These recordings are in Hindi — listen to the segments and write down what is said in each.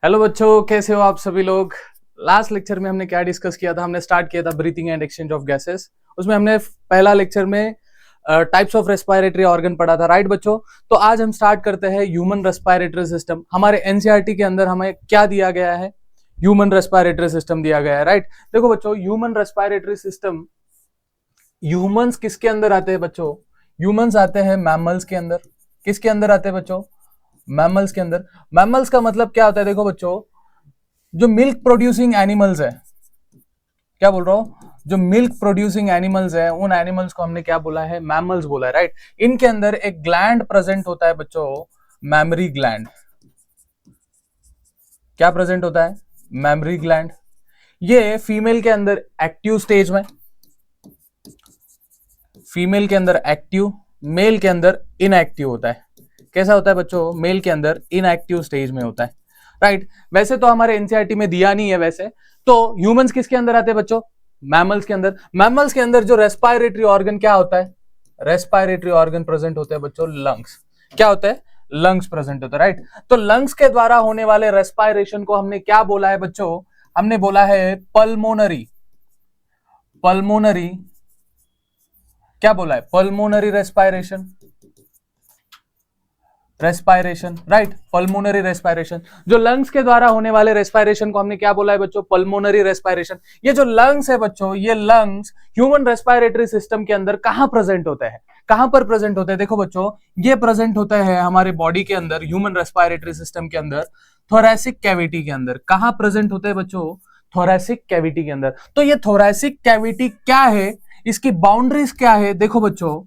हेलो बच्चों, कैसे हो आप सभी लोग। लास्ट लेक्चर में हमने क्या डिस्कस किया था? हमने स्टार्ट किया था breathing and exchange of gases. उसमें हमने पहला लेक्चर में टाइप्स ऑफ रेस्पिरेटरी ऑर्गन पढ़ा था, राइट बच्चों। तो आज हम स्टार्ट करते हैं ह्यूमन रेस्पिरेटरी सिस्टम। हमारे एनसीईआरटी के अंदर हमें क्या दिया गया है? ह्यूमन रेस्पिरेटरी सिस्टम दिया गया है, राइट। देखो बच्चों, ह्यूमन रेस्पिरेटरी सिस्टम, ह्यूमंस किसके अंदर आते हैं बच्चों? ह्यूमंस आते हैं मैमल्स के अंदर। किसके अंदर आते हैं बच्चों? मैमल्स के अंदर। मैमल्स का मतलब क्या होता है? देखो बच्चों, जो मिल्क प्रोड्यूसिंग एनिमल्स है, क्या बोल रहा हूं, जो मिल्क प्रोड्यूसिंग एनिमल्स है, उन एनिमल्स को हमने क्या बोला है? मैमल्स बोला है, राइट। इनके अंदर एक ग्लैंड प्रेजेंट होता है बच्चों, मैमरी ग्लैंड। क्या प्रेजेंट होता है? Mammary gland. ये फीमेल के अंदर एक्टिव स्टेज में, फीमेल के अंदर एक्टिव, मेल के अंदर इनएक्टिव होता है। कैसा होता है बच्चों? मेल के अंदर इनएक्टिव स्टेज में होता है, राइट। वैसे तो हमारे एनसीईआरटी में दिया नहीं है वैसे। तो ह्यूमंस किसके अंदर आते हैं बच्चों? मैमल्स के अंदर। मैमल्स के अंदर जो रेस्पिरेटरी ऑर्गन क्या होता है? रेस्पिरेटरी ऑर्गन प्रेजेंट होते हैं बच्चों, लंग्स। क्या होता है? लंग्स प्रेजेंट होता है, राइट। तो लंग्स के द्वारा होने वाले रेस्पिरेशन को हमने क्या बोला है बच्चों? हमने बोला है पल्मोनरी। पल्मोनरी, क्या बोला है? Pulmonary respiration, respiration, right. Pulmonary respiration. जो लंग्स के द्वारा होने वाले रेस्पिरेशन को हमने क्या बोला है बच्चों? Pulmonary respiration. ये जो लंग्स है बच्चों, ये लंग्स ह्यूमन रेस्पिरेटरी सिस्टम के अंदर कहां प्रेजेंट होते हैं? कहां पर प्रेजेंट होते हैं? देखो बच्चों, ये प्रेजेंट होता है हमारे बॉडी के अंदर, ह्यूमन रेस्पिरेटरी सिस्टम के अंदर, थोरैसिक कैविटी के अंदर। कहां प्रेजेंट होते हैं बच्चों? थोरैसिक कैविटी के अंदर। तो ये थोरैसिक कैविटी क्या है? इसकी बाउंड्रीज क्या है? देखो बच्चों,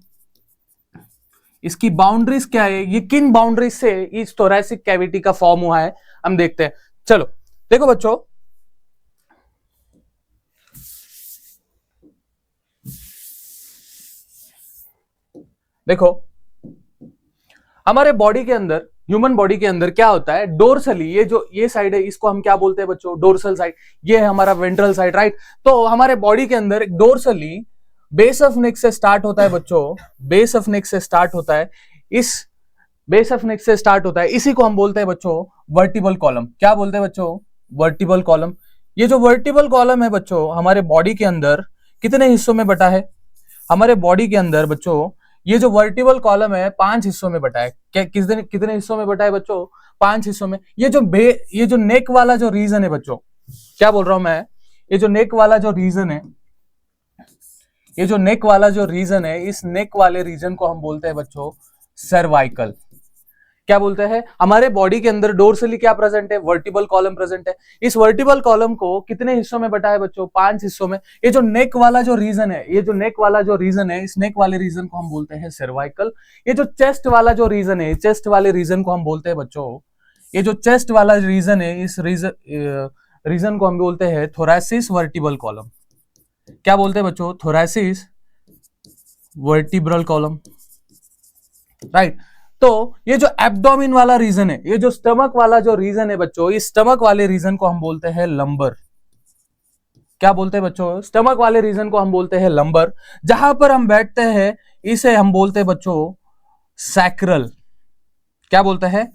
इसकी बाउंड्रीज क्या है? ये किन बाउंड्रीज से इस थोरैसिक कैविटी का फॉर्म हुआ है, हम देखते हैं। चलो देखो बच्चों, देखो हमारे बॉडी के अंदर, ह्यूमन बॉडी के अंदर क्या होता है? डोर्सली, ये जो ये साइड है, इसको हम क्या बोलते हैं बच्चों? Dorsal side. ये है हमारा वेंट्रल साइड, राइट। तो हमारे बॉडी के अंदर डोर्सली बेस ऑफ नेक से स्टार्ट होता है बच्चों, बेस ऑफ नेक से स्टार्ट होता है। इस बेस ऑफ नेक से स्टार्ट होता है, इसी को हम बोलते हैं बच्चों वर्टिबल कॉलम। क्या बोलते हैं बच्चों? Vertebral column. ये जो वर्टिबल कॉलम है बच्चों, हमारे बॉडी के अंदर कितने हिस्सों में बटा है? हमारे बॉडी के अंदर बच्चों ये जो वर्टिबल कॉलम है 5 हिस्सों में बटा है। क्या कितने हिस्सों में बटा है बच्चों? 5 हिस्सों में। ये जो नेक वाला जो रीजन है बच्चों, क्या बोल रहा हूं मैं? ये जो नेक वाला जो रीजन है, ये जो नेक वाला जो रीजन है, इस नेक वाले रीजन को हम बोलते हैं बच्चों सर्वाइकल। क्या बोलते हैं? हमारे बॉडी के अंदर डोर्सली क्या प्रेजेंट है? वर्टिबल कॉलम प्रेजेंट है। इस वर्टिबल कॉलम को कितने हिस्सों में बटा है बच्चों? 5 हिस्सों में। ये जो नेक वाला जो रीजन है, ये जो नेक वाला जो रीजन है, इस नेक वाले रीजन को हम बोलते हैं सर्वाइकल। ये जो चेस्ट वाला जो रीजन है, चेस्ट वाले रीजन को हम बोलते हैं बच्चों, ये जो चेस्ट वाला रीजन है, इस रीजन को हम बोलते हैं थोरैसिस वर्टिबल कॉलम। क्या बोलते हैं बच्चों? थोरैसिस वर्टिब्रल कॉलम, राइट। तो ये जो एब्डोमिन वाला रीजन है, ये जो स्टमक वाला जो रीजन है बच्चों, इस स्टमक वाले रीजन को हम बोलते हैं लंबर। क्या बोलते हैं बच्चों? स्टमक वाले रीजन को हम बोलते हैं लंबर। जहां पर हम बैठते हैं, इसे हम बोलते हैं बच्चों सैक्रल। क्या बोलते हैं?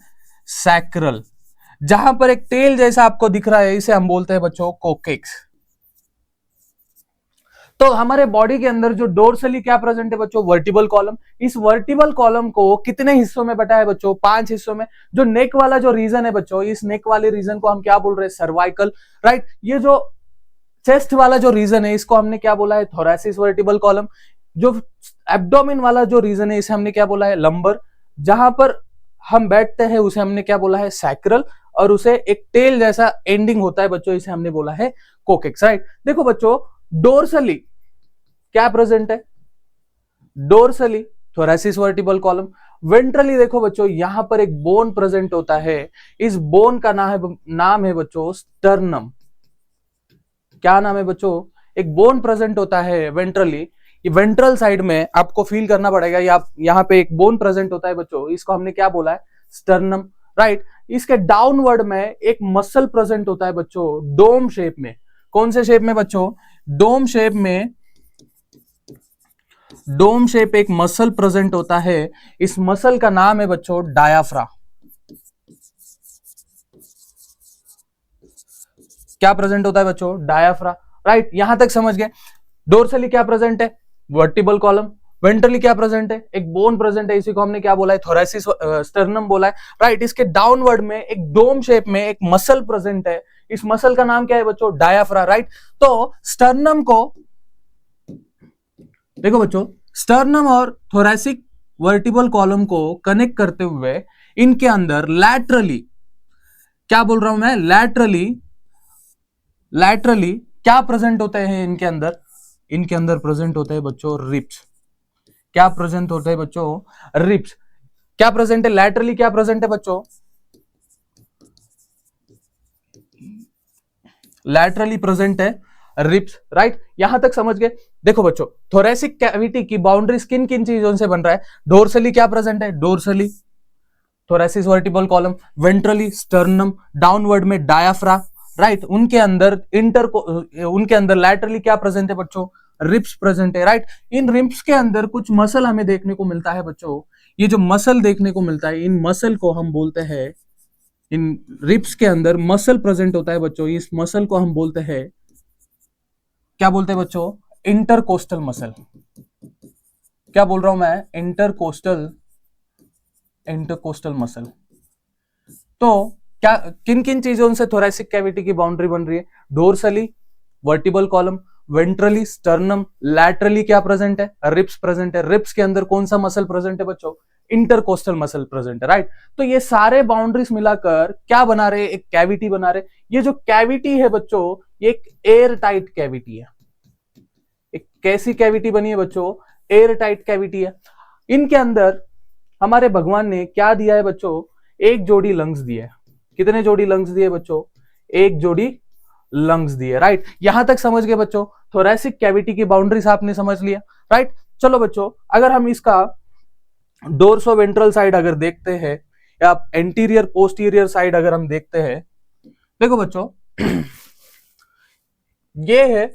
सैक्रल। जहां पर एक टेल जैसा आपको दिख रहा है, इसे हम बोलते हैं बच्चों कोकेक्स। तो हमारे बॉडी के अंदर जो डोर्सली क्या प्रेजेंट है बच्चों? Vertebral column. इस वर्टिबल कॉलम को कितने हिस्सों में बटा है बच्चों? 5 हिस्सों में। जो नेक वाला जो रीजन है बच्चों, इस नेक वाले रीजन को हम क्या बोल रहे हैं? Cervical, right. ये जो चेस्ट वाला जो रीजन है, इसको हमने क्या बोला है? थोरैसिस वर्टिबल कॉलम। जो एब्डोमिन वाला जो रीजन है, इसे हमने क्या बोला है? लंबर। जहां पर हम बैठते हैं, उसे हमने क्या बोला है? सैक्रल। और उसे एक टेल जैसा एंडिंग होता है बच्चों, इसे हमने बोला है कोकेक्स, राइट। देखो बच्चों, डोर्सली क्या प्रेजेंट है? Dorsally thoracic vertebral column. Ventrally देखो बच्चों, यहां पर एक बोन प्रेजेंट होता है। इस बोन का नाम है बच्चों स्टर्नम। क्या नाम है बच्चों? एक बोन प्रेजेंट होता है वेंट्रली। ये वेंट्रल साइड में आपको फील करना पड़ेगा। यहाँ पे एक बोन प्रेजेंट होता है बच्चों, इसको हमने क्या बोला है? Sternum, right. इसके डाउनवर्ड में एक मसल प्रेजेंट होता है बच्चों, डोम शेप में। कौन से शेप में बच्चों? डोम शेप में। डोम शेप एक मसल प्रेजेंट होता है। इस मसल का नाम है बच्चों डायाफ्राम। क्या प्रेजेंट होता है बच्चों, डायाफ्रा, राइट, यहां तक समझ गए। डोर्सली क्या प्रेजेंट है, वर्टिबल कॉलम। वेंट्रली क्या प्रेजेंट है, एक बोन प्रेजेंट है, इसी को हमने क्या बोला है, थोरेसिस स्टर्नम बोला है, राइट। इसके डाउनवर्ड में एक डोम शेप में एक मसल प्रेजेंट है, इस मसल का नाम क्या है बच्चों, डायाफ्रा, राइट। तो स्टर्नम को देखो बच्चों, स्टर्नम और थोरेसिक वर्टिबल कॉलम को कनेक्ट करते हुए इनके अंदर लैटरली, क्या बोल रहा हूं मैं, लैटरली क्या प्रेजेंट होते हैं इनके अंदर प्रेजेंट होते हैं बच्चों रिब्स। क्या प्रेजेंट होते हैं बच्चों, रिब्स। क्या प्रेजेंट है, लैटरली क्या प्रेजेंट है बच्चों, लैटरली प्रेजेंट है रिब्स, राइट। यहां तक समझ गए। देखो बच्चों, थोरेसिक कैविटी की बाउंड्रीज किन किन चीजों से बन रहा है, डोर्सली क्या प्रेजेंट है, dorsally thoracic vertebral column, ventrally sternum, downward में डायाफ्रा, राइट। उनके अंदर लैटरली क्या प्रेजेंट है बच्चों, रिब्स प्रेजेंट है, राइट। इन रिब्स के अंदर कुछ मसल हमें देखने को मिलता है बच्चों। ये जो मसल देखने को मिलता है, इन मसल को हम बोलते हैं, इन रिब्स के अंदर मसल प्रेजेंट होता है बच्चों, इस मसल को हम बोलते हैं, क्या बोलते हैं बच्चों, इंटरकोस्टल मसल। क्या बोल रहा हूं मैं, इंटरकोस्टल मसल। तो क्या किन किन चीजों से थोरेसिक कैविटी की बाउंड्री बन रही है, dorsally vertebral column, ventrally sternum, laterally क्या प्रेजेंट है, रिब्स प्रेजेंट है। रिब्स के अंदर कौन सा मसल प्रेजेंट है बच्चों, इंटरकोस्टल मसल प्रेजेंट है, राइट। तो ये सारे बाउंड्रीज मिलाकर क्या बना रहे, एक कैविटी बना रहे। ये जो कैविटी है बच्चों, ये एक एयर टाइट कैविटी है। एक कैसी कैविटी बनी है बच्चों, एयर टाइट कैविटी है। इनके अंदर हमारे भगवान ने क्या दिया है बच्चों, एक जोड़ी लंग्स दिया है। कितने जोड़ी लंग्स दिए बच्चों, एक जोड़ी लंग्स दिए, राइट। यहां तक समझ गए बच्चों, थोरेसिक कैविटी की बाउंड्रीज आपने समझ लिया, राइट। चलो बच्चों, अगर हम इसका डोर्सो वेंट्रल साइड अगर देखते हैं, या एंटीरियर पोस्टीरियर साइड अगर हम देखते हैं, देखो बच्चों, ये है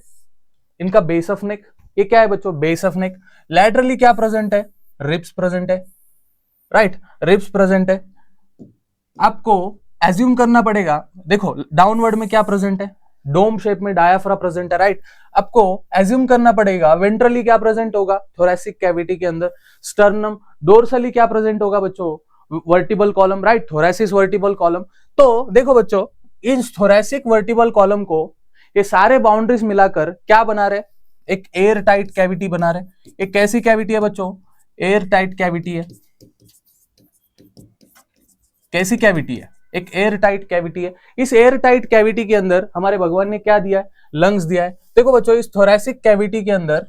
इनका बेस ऑफ नेक। ये क्या है बच्चों, बेस ऑफ नेक। लैटरली क्या प्रेजेंट है, रिब्स प्रेजेंट है, राइट, रिब्स प्रेजेंट है। आपको एज्यूम करना पड़ेगा, देखो डाउनवर्ड में क्या प्रेजेंट है, डोम शेप में डायाफ्रा प्रेजेंट है, राइट। आपको एज्यूम करना पड़ेगा वेंट्रली क्या प्रेजेंट होगा, थोरेसिक कैविटी के अंदर स्टर्नम। डोर्सली क्या प्रेजेंट होगा बच्चों, vertebral column, right, thoracic vertebral column. तो देखो बच्चों, इस थोरेसिक वर्टिबल कॉलम को ये सारे बाउंड्रीज मिलाकर क्या बना रहे, एक एयर टाइट कैविटी बना रहे। एक कैसी कैविटी है बच्चों, एयर टाइट कैविटी है। कैसी कैविटी है, एक एयर टाइट कैविटी है। इस एयर टाइट कैविटी के अंदर हमारे भगवान ने क्या दिया है, लंग्स दिया है। देखो बच्चों, इस थोरेसिक कैविटी के अंदर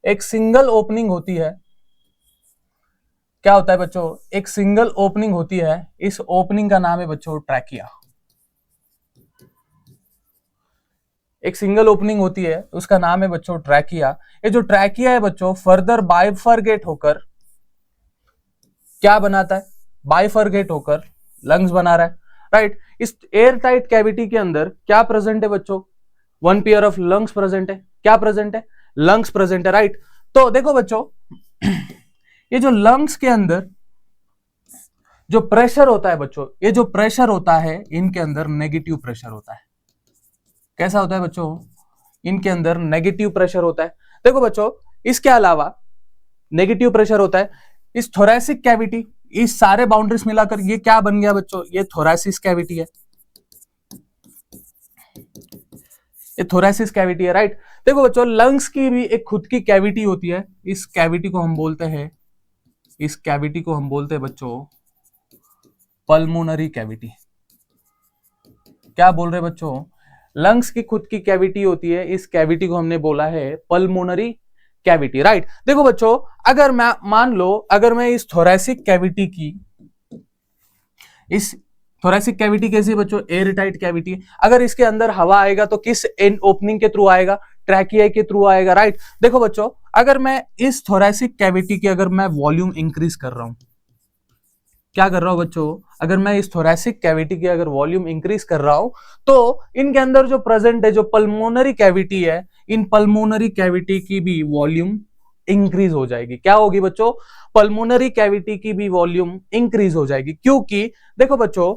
एक सिंगल ओपनिंग होती है। क्या होता है बच्चों, एक सिंगल ओपनिंग होती है। इस ओपनिंग का नाम है बच्चों ट्रैकिया। एक सिंगल ओपनिंग होती है, उसका नाम है बच्चों ट्रैकिया। ये जो ट्रैकिया है बच्चों, फर्दर बाइफरगेट होकर क्या बनाता है, बाइफरगेट होकर लंग्स बना रहा है, राइट। इस एयर टाइट कैविटी के अंदर क्या प्रेजेंट है बच्चों, one pair of lungs present है। क्या प्रेजेंट है, लंग्स प्रेजेंट है, राइट। तो देखो बच्चों, ये जो लंग्स के अंदर जो प्रेशर होता है बच्चों, ये जो प्रेशर होता है, इनके अंदर नेगेटिव प्रेशर होता है। कैसा होता है बच्चों, इनके अंदर नेगेटिव प्रेशर होता है। देखो बच्चों, इसके अलावा नेगेटिव प्रेशर होता है। इस थोरेसिक कैविटी, इस सारे बाउंड्रीज मिलाकर ये क्या बन गया बच्चों, ये थोरेसिस कैविटी है। ये थोरेसिस कैविटी है, राइट। देखो बच्चों, लंग्स की भी एक खुद की कैविटी होती है। इस कैविटी को हम बोलते हैं, इस कैविटी को हम बोलते हैं बच्चों पल्मोनरी कैविटी। क्या बोल रहे बच्चों, लंग्स की खुद की कैविटी होती है, इस कैविटी को हमने बोला है पल्मोनरी कैविटी, राइट। देखो बच्चों, अगर मैं मान लो, अगर मैं इस थोरेसिक कैविटी की, इस थोरेसिक कैविटी कैसी बच्चों, एयर टाइट कैविटी। अगर इसके अंदर हवा आएगा तो किस एंड ओपनिंग के थ्रू आएगा, ट्रैकिया के थ्रू आएगा, राइट। देखो बच्चों, अगर मैं इस थोरेसिक कैविटी की अगर मैं वॉल्यूम इंक्रीज कर रहा हूं, क्या कर रहा हूं बच्चों, अगर मैं इस थोरेसिक कैविटी की अगर वॉल्यूम इंक्रीज कर रहा हूं, तो इनके अंदर जो प्रेजेंट है, जो पल्मोनरी कैविटी है, इन पल्मोनरी कैविटी की भी वॉल्यूम इंक्रीज हो जाएगी। क्या होगी बच्चों, पल्मोनरी कैविटी की भी वॉल्यूम इंक्रीज हो जाएगी। क्योंकि देखो बच्चों,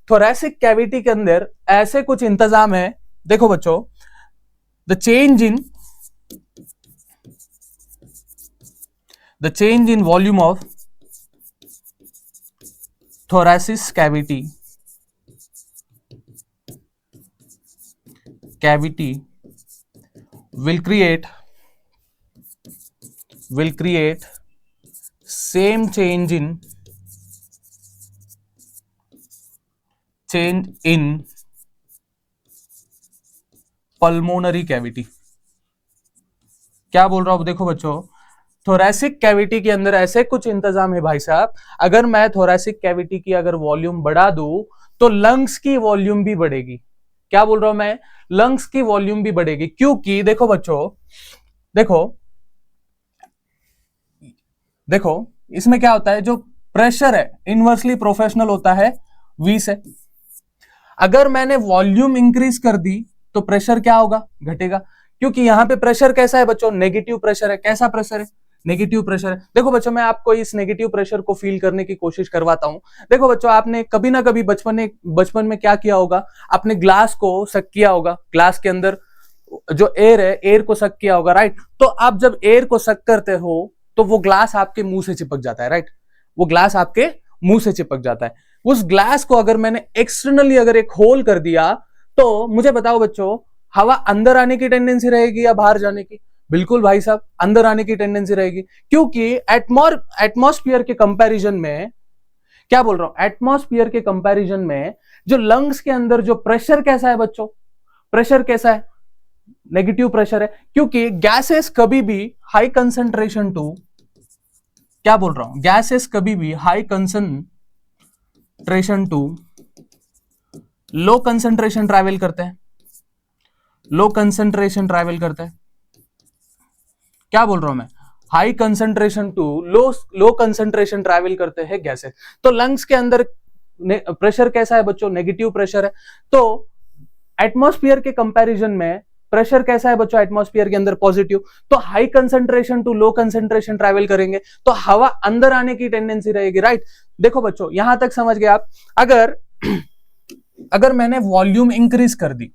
थोरैसिक कैविटी के अंदर ऐसे कुछ इंतजाम है, देखो बच्चों, the change in volume of thoracic cavity will create same change in pulmonary cavity। क्या बोल रहा हूं, देखो बच्चों, थोरैसिक कैविटी के अंदर ऐसे कुछ इंतजाम है भाई साहब, अगर मैं थोरैसिक कैविटी की अगर वॉल्यूम बढ़ा दूं तो लंग्स की वॉल्यूम भी बढ़ेगी। क्या बोल रहा हूं मैं, लंग्स की वॉल्यूम भी बढ़ेगी, क्योंकि देखो बच्चों, देखो इसमें क्या होता है, जो प्रेशर है इनवर्सली प्रोफेशनल होता है V से। अगर मैंने वॉल्यूम इंक्रीज कर दी तो प्रेशर क्या होगा, घटेगा, क्योंकि यहां पे प्रेशर कैसा है बच्चों, नेगेटिव प्रेशर है। कैसा प्रेशर है, नेगेटिव प्रेशर है। देखो बच्चों, मैं आपको इस नेगेटिव प्रेशर को फील करने की कोशिश करवाता हूं। देखो बच्चों, आपने कभी ना कभी बचपन में क्या किया होगा, आपने ग्लास को सक किया होगा, ग्लास के अंदर जो एयर है, एयर को सक किया होगा, राइट। तो आप जब एयर को सक करते हो तो वो ग्लास आपके मुंह से चिपक जाता है, राइट, वो ग्लास आपके मुंह से चिपक जाता है। उस ग्लास को अगर मैंने एक्सटर्नली अगर एक होल कर दिया तो मुझे बताओ बच्चों, हवा अंदर आने की टेंडेंसी रहेगी या बाहर जाने की? बिल्कुल भाई साहब, अंदर आने की टेंडेंसी रहेगी, क्योंकि एटमॉस्फेयर के कंपैरिजन में, क्या बोल रहा हूं, एटमॉस्फेयर के कंपैरिजन में जो लंग्स के अंदर जो प्रेशर कैसा है बच्चों, प्रेशर कैसा है, नेगेटिव प्रेशर है, क्योंकि गैसेस कभी भी हाई कंसंट्रेशन टू, क्या बोल रहा हूं, गैसेस कभी भी high concentration to low concentration travel करते हैं, लो कंसंट्रेशन ट्रैवल करते हैं। क्या बोल रहा हूं मैं, high concentration to low concentration travel करते हैं गैसेस। तो लंग्स के अंदर प्रेशर कैसा है बच्चों, नेगेटिव प्रेशर है। तो एटमॉस्फेयर के कंपैरिजन में प्रेशर कैसा है बच्चों, एटमॉस्फेयर के अंदर पॉजिटिव। तो high concentration to low concentration travel करेंगे तो हवा अंदर आने की टेंडेंसी रहेगी, राइट। देखो बच्चों, यहां तक समझ गए आप। अगर मैंने वॉल्यूम इंक्रीज कर दी,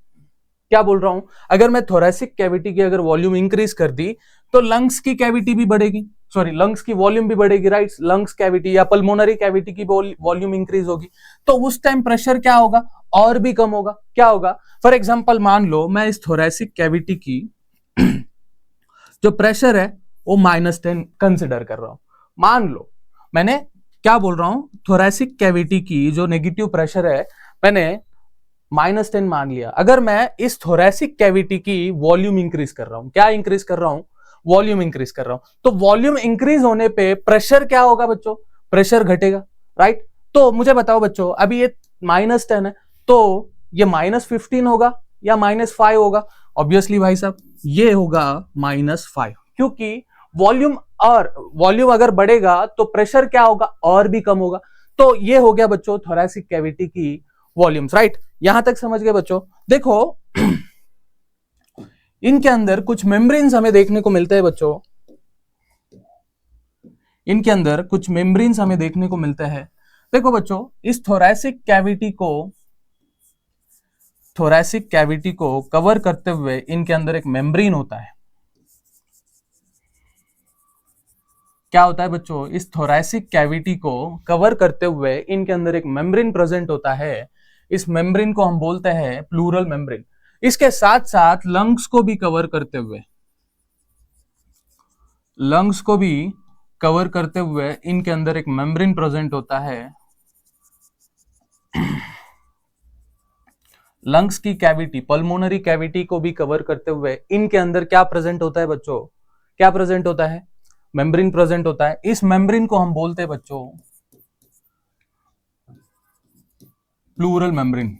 क्या बोल रहा हूं, अगर मैं थोरैसिक कैविटी की अगर वॉल्यूम इंक्रीज कर दी तो लंग्स की कैविटी भी बढ़ेगी, सॉरी लंग्स की वॉल्यूम भी बढ़ेगी, राइट। लंग्स कैविटी या पल्मोनरी कैविटी की वॉल्यूम इंक्रीज होगी तो उस टाइम प्रेशर क्या होगा, और भी कम होगा। क्या होगा, फॉर एग्जांपल मान लो मैं इस थोरैसिक कैविटी की जो प्रेशर है वो -10 कंसिडर कर रहा हूं। मान लो मैंने, क्या बोल रहा हूं, थोरैसिक कैविटी की जो नेगेटिव प्रेशर है मैंने -10 मान लिया। अगर मैं इस थोरैसिक कैविटी की वॉल्यूम इंक्रीज कर रहा हूं, क्या इंक्रीज कर रहा हूं, वॉल्यूम इंक्रीज कर रहा हूं, तो वॉल्यूम इंक्रीज होने पे प्रेशर क्या होगा बच्चों, प्रेशर घटेगा, राइट। तो मुझे बताओ बच्चों, अभी ये -10 है तो ये -15 होगा या -5 होगा? ऑब्वियसली भाई साहब ये होगा -5, क्योंकि वॉल्यूम अगर बढ़ेगा तो प्रेशर क्या होगा, और भी कम होगा। तो ये हो गया बच्चों थोरैसिक कैविटी की वॉल्यूम्स, राइट। यहां तक समझ गए बच्चों। देखो इनके अंदर कुछ मेम्ब्रेन्स हमें देखने को मिलते हैं बच्चों, इनके अंदर कुछ मेम्ब्रेन्स हमें देखने को मिलते हैं। देखो बच्चों, इस थोरैसिक कैविटी को कवर करते हुए इनके अंदर एक मेम्ब्रेन होता है। क्या होता है बच्चों, इस थोरैसिक कैविटी को कवर करते हुए इनके अंदर एक मेम्ब्रेन प्रेजेंट होता है। इस मेम्ब्रेन को हम बोलते हैं प्लूरल मेम्ब्रेन। इसके साथ साथ लंग्स को भी कवर करते हुए इनके अंदर एक मेम्ब्रेन प्रेजेंट होता है। लंग्स की कैविटी, पल्मोनरी कैविटी को भी कवर करते हुए इनके अंदर क्या प्रेजेंट होता है बच्चों, क्या प्रेजेंट होता है, मेम्ब्रेन प्रेजेंट होता है। इस मेम्ब्रेन को हम बोलते हैं बच्चों प्लूरल मेम्ब्रेन।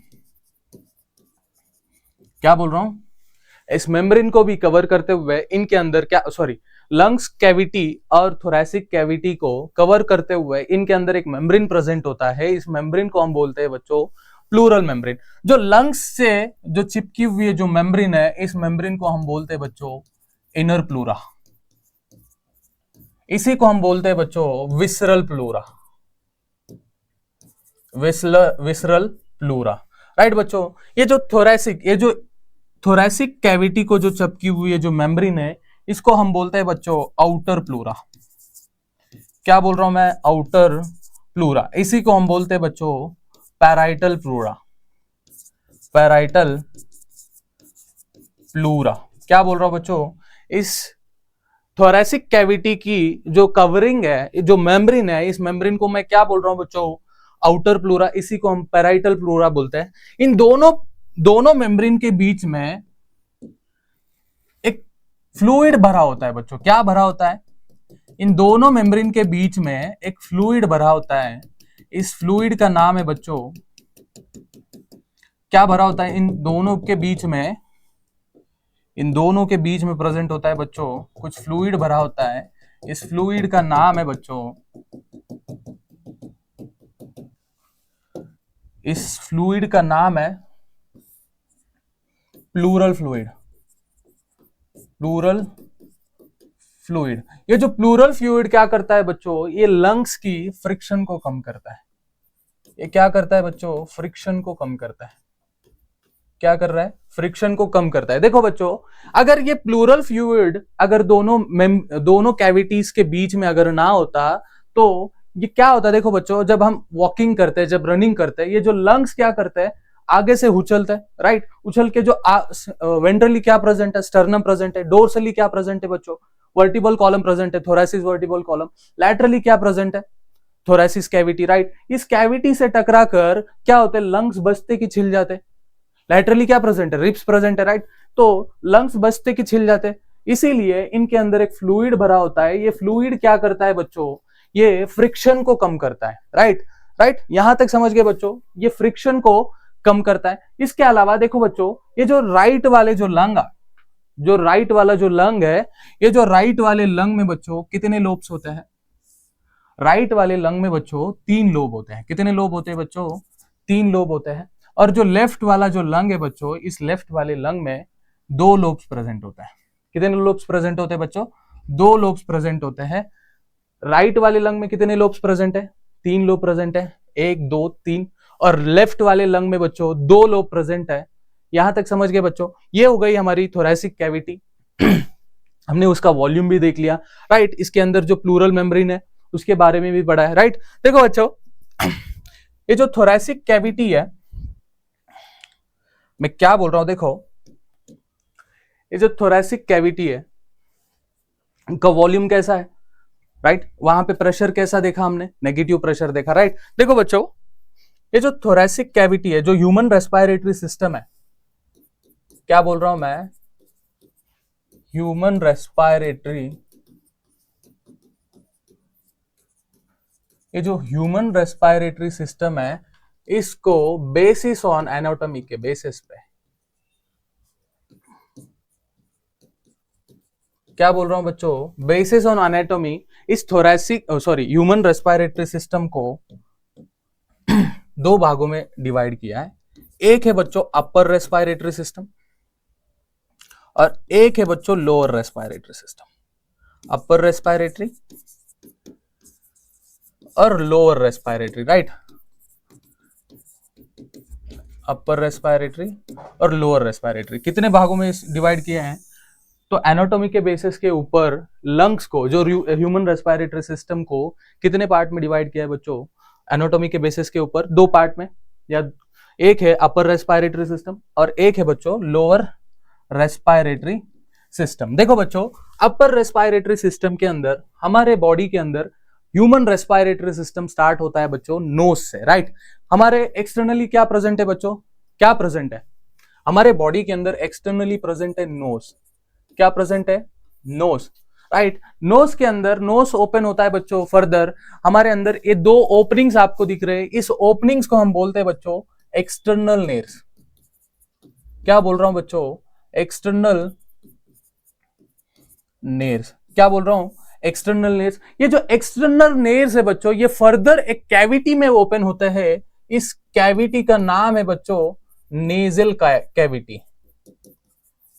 क्या बोल रहा हूं, इस मेम्ब्रेन को भी कवर करते हुए इनके अंदर क्या, सॉरी, लंग्स कैविटी और थोरैसिक कैविटी को कवर करते हुए इनके अंदर एक मेम्ब्रेन प्रेजेंट होता है। इस मेम्ब्रेन को हम बोलते हैं बच्चों प्लूरल मेम्ब्रेन। जो लंग्स से जो चिपकी हुई जो मेम्ब्रेन है, इस मेम्ब्रेन को हम बोलते हैं बच्चों इनर प्लूरा। इसी को हम बोलते हैं बच्चों visceral pleura, visceral pleura. Right बच्चों, ये जो थोरैसिक कैविटी को जो चिपकी हुई है जो मेम्ब्रेन है, इसको हम बोलते हैं बच्चों आउटर प्लूरा। क्या बोल रहा हूं मैं? Outer pleura. इसी को हम बोलते हैं बच्चों पैराइटल प्लूरा। Parietal pleura. क्या बोल रहा हूं बच्चों? इस थोरैसिक कैविटी की जो कवरिंग है, जो मेम्ब्रेन है, इस मेम्ब्रेन को मैं क्या बोल रहा हूं बच्चों? Outer pleura. इसी को हम पैराइटल प्लूरा बोलते हैं। इन दोनों मेम्ब्रेन के बीच में एक फ्लूइड भरा होता है बच्चों। क्या भरा होता है? इन दोनों मेम्ब्रेन के बीच में एक फ्लूइड भरा होता है। इस फ्लूइड का नाम है बच्चों, क्या भरा होता है? इन दोनों के बीच में प्रेजेंट होता है बच्चों कुछ फ्लूइड भरा होता है। इस फ्लूइड का नाम है बच्चों, इस फ्लूइड का नाम है प्लूरल फ्लूइड। Pleural fluid. ये जो प्लूरल फ्लूइड क्या करता है बच्चों? ये लंग्स की फ्रिक्शन को कम करता है। ये क्या करता है बच्चों? फ्रिक्शन को कम करता है। क्या कर रहा है? फ्रिक्शन को कम करता है। देखो बच्चों, अगर ये प्लूरल फ्लूइड अगर दोनों कैविटीज के बीच में अगर ना होता तो ये क्या होता? देखो बच्चों, जब हम वॉकिंग करते हैं, जब रनिंग करते हैं, ये जो लंग्स क्या करते हैं? आगे से उछलते हैं। राइट, उछल के जो वेंट्रली क्या प्रेजेंट है? स्टर्नम प्रेजेंट है। डोर्सली क्या प्रेजेंट है बच्चों? वर्टिबल कॉलम प्रेजेंट है, थोरैसिस वर्टिबल कॉलम। लैटरली क्या प्रेजेंट है? थोरैसिस कैविटी। राइट, इस कैविटी से टकरा कर क्या होते हैं? लंग्स बचते कि छिल जाते। लैटरली क्या प्रेजेंट है? रिब्स प्रेजेंट है। राइट, तो लंग्स बचते कि छिल जाते। इसीलिए इनके अंदर एक फ्लूइड भरा होता है। ये फ्लूइड क्या करता है बच्चों? ये फ्रिक्शन को कम करता है। राइट, यहां तक समझ गए बच्चों? ये फ्रिक्शन को कम करता है। इसके अलावा देखो बच्चों, ये जो राइट वाले जो लंग है, ये जो राइट वाले लंग में बच्चों कितने लोब्स होते हैं? राइट वाले लंग में बच्चों 3 लोब होते हैं। कितने लोब होते हैं बच्चों? 3 लोब होते हैं। और जो लेफ्ट वाला जो लंग है बच्चों, इस लेफ्ट वाले लंग में 2 लोब्स प्रेजेंट होता है। कितने लोब्स प्रेजेंट होते हैं बच्चों? 2 लोब्स प्रेजेंट होते हैं। राइट वाले लंग में कितने लोब्स प्रेजेंट है? 3 लोब प्रेजेंट है। 1 2 3। और लेफ्ट वाले लंग में बच्चों 2 लोब प्रेजेंट है। यहां तक समझ गए बच्चों? ये हो गई हमारी थोरैसिक कैविटी। हमने उसका वॉल्यूम भी देख लिया। राइट, इसके अंदर जो प्लूरल मेम्ब्रेन है उसके बारे में भी पढ़ा है। राइट, देखो बच्चों, ये जो थोरैसिक कैविटी है, मैं क्या बोल रहा हूं? देखो, ये जो थोरैसिक कैविटी है उनका वॉल्यूम कैसा है? राइट, वहां पे प्रेशर कैसा देखा हमने? नेगेटिव प्रेशर देखा। राइट, देखो बच्चों, ये जो थोरैसिक कैविटी है, जो ह्यूमन रेस्पिरेटरी सिस्टम है, क्या बोल रहा हूं मैं? ह्यूमन रेस्पिरेटरी, ये जो ह्यूमन रेस्पिरेटरी सिस्टम है, इसको बेसिस ऑन एनाटॉमी के बेसिस पे, क्या बोल रहा हूं बच्चों? बेसिस ऑन एनाटॉमी, इस ह्यूमन रेस्पिरेटरी सिस्टम को 2 भागों में डिवाइड किया है। एक है बच्चों अपर रेस्पिरेटरी सिस्टम और एक है बच्चों lower respiratory system. Upper respiratory और lower respiratory. Right, upper respiratory और लोअर रेस्पिरेटरी कितने भागों में डिवाइड किए हैं? तो एनाटॉमी के बेसिस के ऊपर लंग्स को, जो ह्यूमन रेस्पिरेटरी सिस्टम को कितने पार्ट में डिवाइड किया है बच्चों? एनाटॉमी के बेसिस के ऊपर 2 पार्ट में, या एक है अपर रेस्पिरेटरी सिस्टम और एक है बच्चों लोअर रेस्पिरेटरी सिस्टम। देखो बच्चों, अपर रेस्पिरेटरी सिस्टम के अंदर, हमारे बॉडी के अंदर ह्यूमन रेस्पिरेटरी सिस्टम स्टार्ट होता है बच्चों नोज से। राइट, हमारे एक्सटर्नली क्या प्रेजेंट है बच्चों? क्या प्रेजेंट है हमारे बॉडी के अंदर? एक्सटर्नली प्रेजेंट है नोज। क्या प्रेजेंट है? नोज। राइट, नोज के अंदर नोज ओपन होता है बच्चों। फर्दर हमारे अंदर ये 2 ओपनिंग्स आपको दिख रहे हैं। इस ओपनिंग्स को हम बोलते हैं बच्चों एक्सटर्नल नेर्स। क्या बोल रहा हूं बच्चों? एक्सटर्नल नेर्स। क्या बोल रहा हूं? एक्सटर्नल नेर्स। ये जो एक्सटर्नल नेर्स है बच्चों, ये फर्दर एक कैविटी में ओपन होते हैं। इस कैविटी का नाम है बच्चों नेजल कैविटी।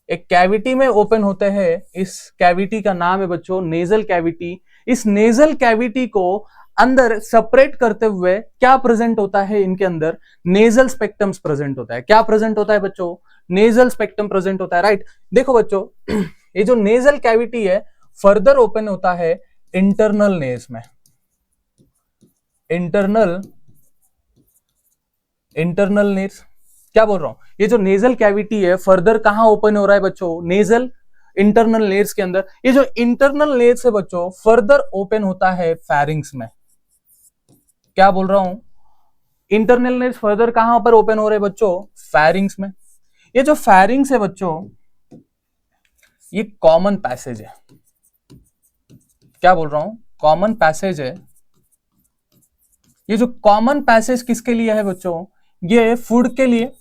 एक कैविटी में ओपन होते हैं, इस कैविटी का नाम है बच्चों नेजल कैविटी। इस नेजल कैविटी को अंदर सेपरेट करते हुए क्या प्रेजेंट होता है, इनके अंदर नेजल स्पेक्ट्रम्स प्रेजेंट होता है। क्या प्रेजेंट होता है बच्चों? नेजल स्पेक्ट्रम प्रेजेंट होता है, राइट। देखो बच्चों, ये जो नेजल कैविटी है फर्दर ओपन होता है इंटरनल नेज में। इंटरनल नेज, क्या बोल रहा हूं, ये जो नेजल कैविटी है फर्दर कहां ओपन हो रहा है बच्चों? नेजल इंटरनल लेयर्स के अंदर। ये जो इंटरनल लेयर्स है बच्चों फर्दर ओपन होता है फेरिंग्स में। क्या बोल रहा हूं? इंटरनल लेयर्स फर्दर कहां पर ओपन हो रहे हैं बच्चों? फेरिंग्स में। ये जो फेरिंग्स है बच्चों ये कॉमन पैसेज है। क्या बोल रहा हूं? कॉमन पैसेज है। ये जो कॉमन पैसेज किसके लिए है बच्चों? ये फूड के लिए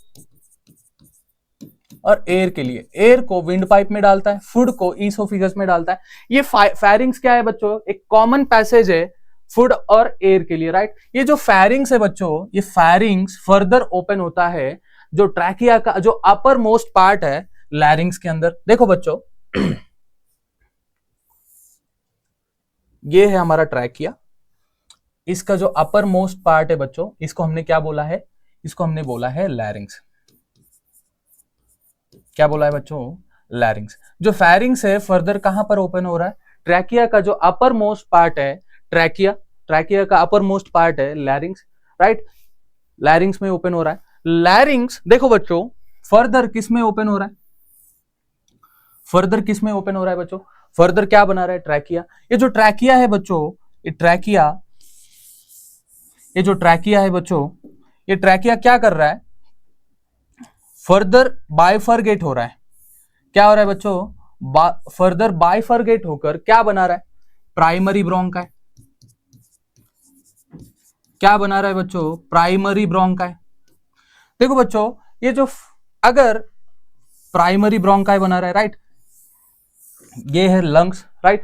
और एयर के लिए। एयर को विंड पाइप में डालता है, फूड को ईसोफिगस में डालता है। ये फेरिंग्स क्या है बच्चों? एक कॉमन पैसेज है फूड और एयर के लिए, राइट। ये जो फेरिंग्स है बच्चों, ये फेरिंग्स फर्दर ओपन होता है जो ट्रैकिया का जो अपर मोस्ट पार्ट है लैरिंग्स के अंदर। देखो बच्चों, ये है हमारा ट्रैकिया। इसका जो अपर मोस्ट पार्ट है बच्चों, इसको हमने क्या बोला है? इसको हमने बोला है लैरिंग्स। क्या बोला है बच्चों? लैरिंग्स। जो फेरिंग्स है फर्दर कहां पर ओपन हो रहा है? ट्रैकिया का जो अपर मोस्ट पार्ट है ट्रैकिया का अपर मोस्ट पार्ट है लैरिंग्स, राइट। लैरिंग्स में ओपन हो रहा है। लैरिंग्स देखो बच्चों फर्दर किस में ओपन हो रहा है? फर्दर किस में ओपन हो रहा है बच्चों? फर्दर क्या बना रहा है? ट्रैकिया। ये जो ट्रैकिया है बच्चों, ये जो ट्रैकिया है बच्चों, ये ट्रैकिया क्या कर रहा है? फर्दर बाइफरगेट हो रहा है। क्या हो रहा है बच्चों? फर्दर बाइफरगेट होकर क्या बना रहा है? Primary bronchi. क्या बना रहा है बच्चों? Primary bronchi. देखो बच्चों, ये जो अगर प्राइमरी ब्रोंकाई बना रहा है, राइट, ये है लंग्स, राइट,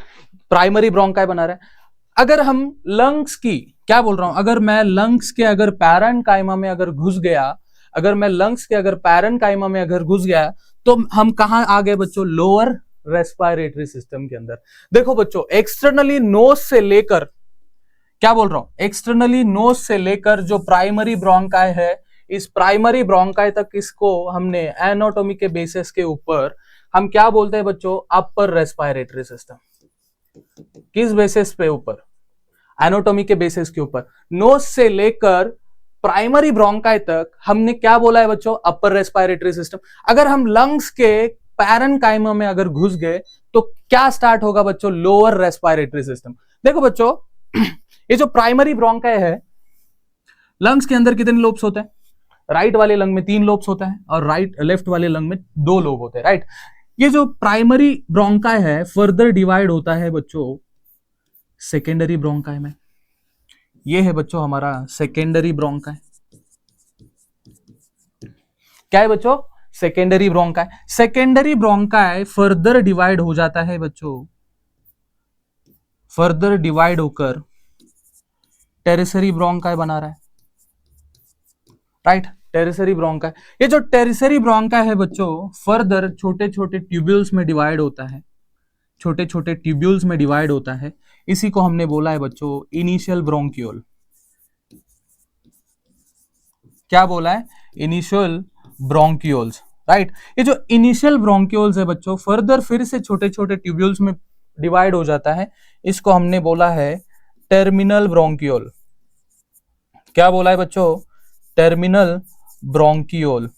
प्राइमरी ब्रोंकाई बना रहा है। अगर हम लंग्स की, क्या बोल रहा हूं, अगर मैं लंग्स के अगर पैरेन्काइमा में अगर घुस गया, अगर मैं लंग्स के अगर पैरेन्काइमा में अगर घुस गया तो हम कहां आ गए बच्चों? लोअर रेस्पिरेटरी सिस्टम के अंदर। देखो बच्चों, एक्सटर्नली नोज से लेकर, क्या बोल रहा हूं, एक्सटर्नली नोज से लेकर जो प्राइमरी ब्रोंकाई है, इस प्राइमरी ब्रोंकाई तक इसको हमने एनाटॉमी के बेसिस के ऊपर हम क्या बोलते हैं बच्चों? Upper respiratory system. किस बेसिस पे ऊपर? एनाटॉमी के बेसिस के ऊपर। नोज से लेकर प्राइमरी ब्रोंकाई तक हमने क्या बोला है बच्चों? Upper respiratory system. अगर हम लंग्स के पैरेन्काइमा में अगर घुस गए तो क्या स्टार्ट होगा बच्चों? Lower respiratory system. देखो बच्चों, ये जो प्राइमरी ब्रोंकाई है, लंग्स के अंदर कितने लोब्स होते हैं? राइट वाले लंग में 3 लोब्स होता है और लेफ्ट वाले लंग में 2 लोब होते हैं, राइट। ये जो प्राइमरी ब्रोंकाई है फर्दर डिवाइड होता है बच्चों सेकेंडरी ब्रोंकाई में। ये है बच्चों हमारा सेकेंडरी ब्रोंकाई। क्या है बच्चों? Secondary bronchi. Secondary bronchi further divide हो जाता है बच्चों, फर्दर डिवाइड होकर टेरिसरी ब्रोंकाई बना रहा है, राइट, टेरिसरी ब्रोंकाई। ये जो टेरिसरी ब्रोंकाई है बच्चों फर्दर छोटे छोटे ट्यूब्यूल्स में डिवाइड होता है, छोटे छोटे ट्यूब्यूल्स में डिवाइड होता है। इसी को हमने बोला है बच्चों इनिशियल ब्रोंक्यूल। क्या बोला है? Initial bronchioles, right. ये जो इनिशियल ब्रोंक्यूल्स है बच्चों फर्दर फिर से छोटे छोटे ट्यूब्यूल्स में डिवाइड हो जाता है। इसको हमने बोला है टर्मिनल ब्रोंक्यूल। क्या बोला है बच्चों? Terminal bronchiole.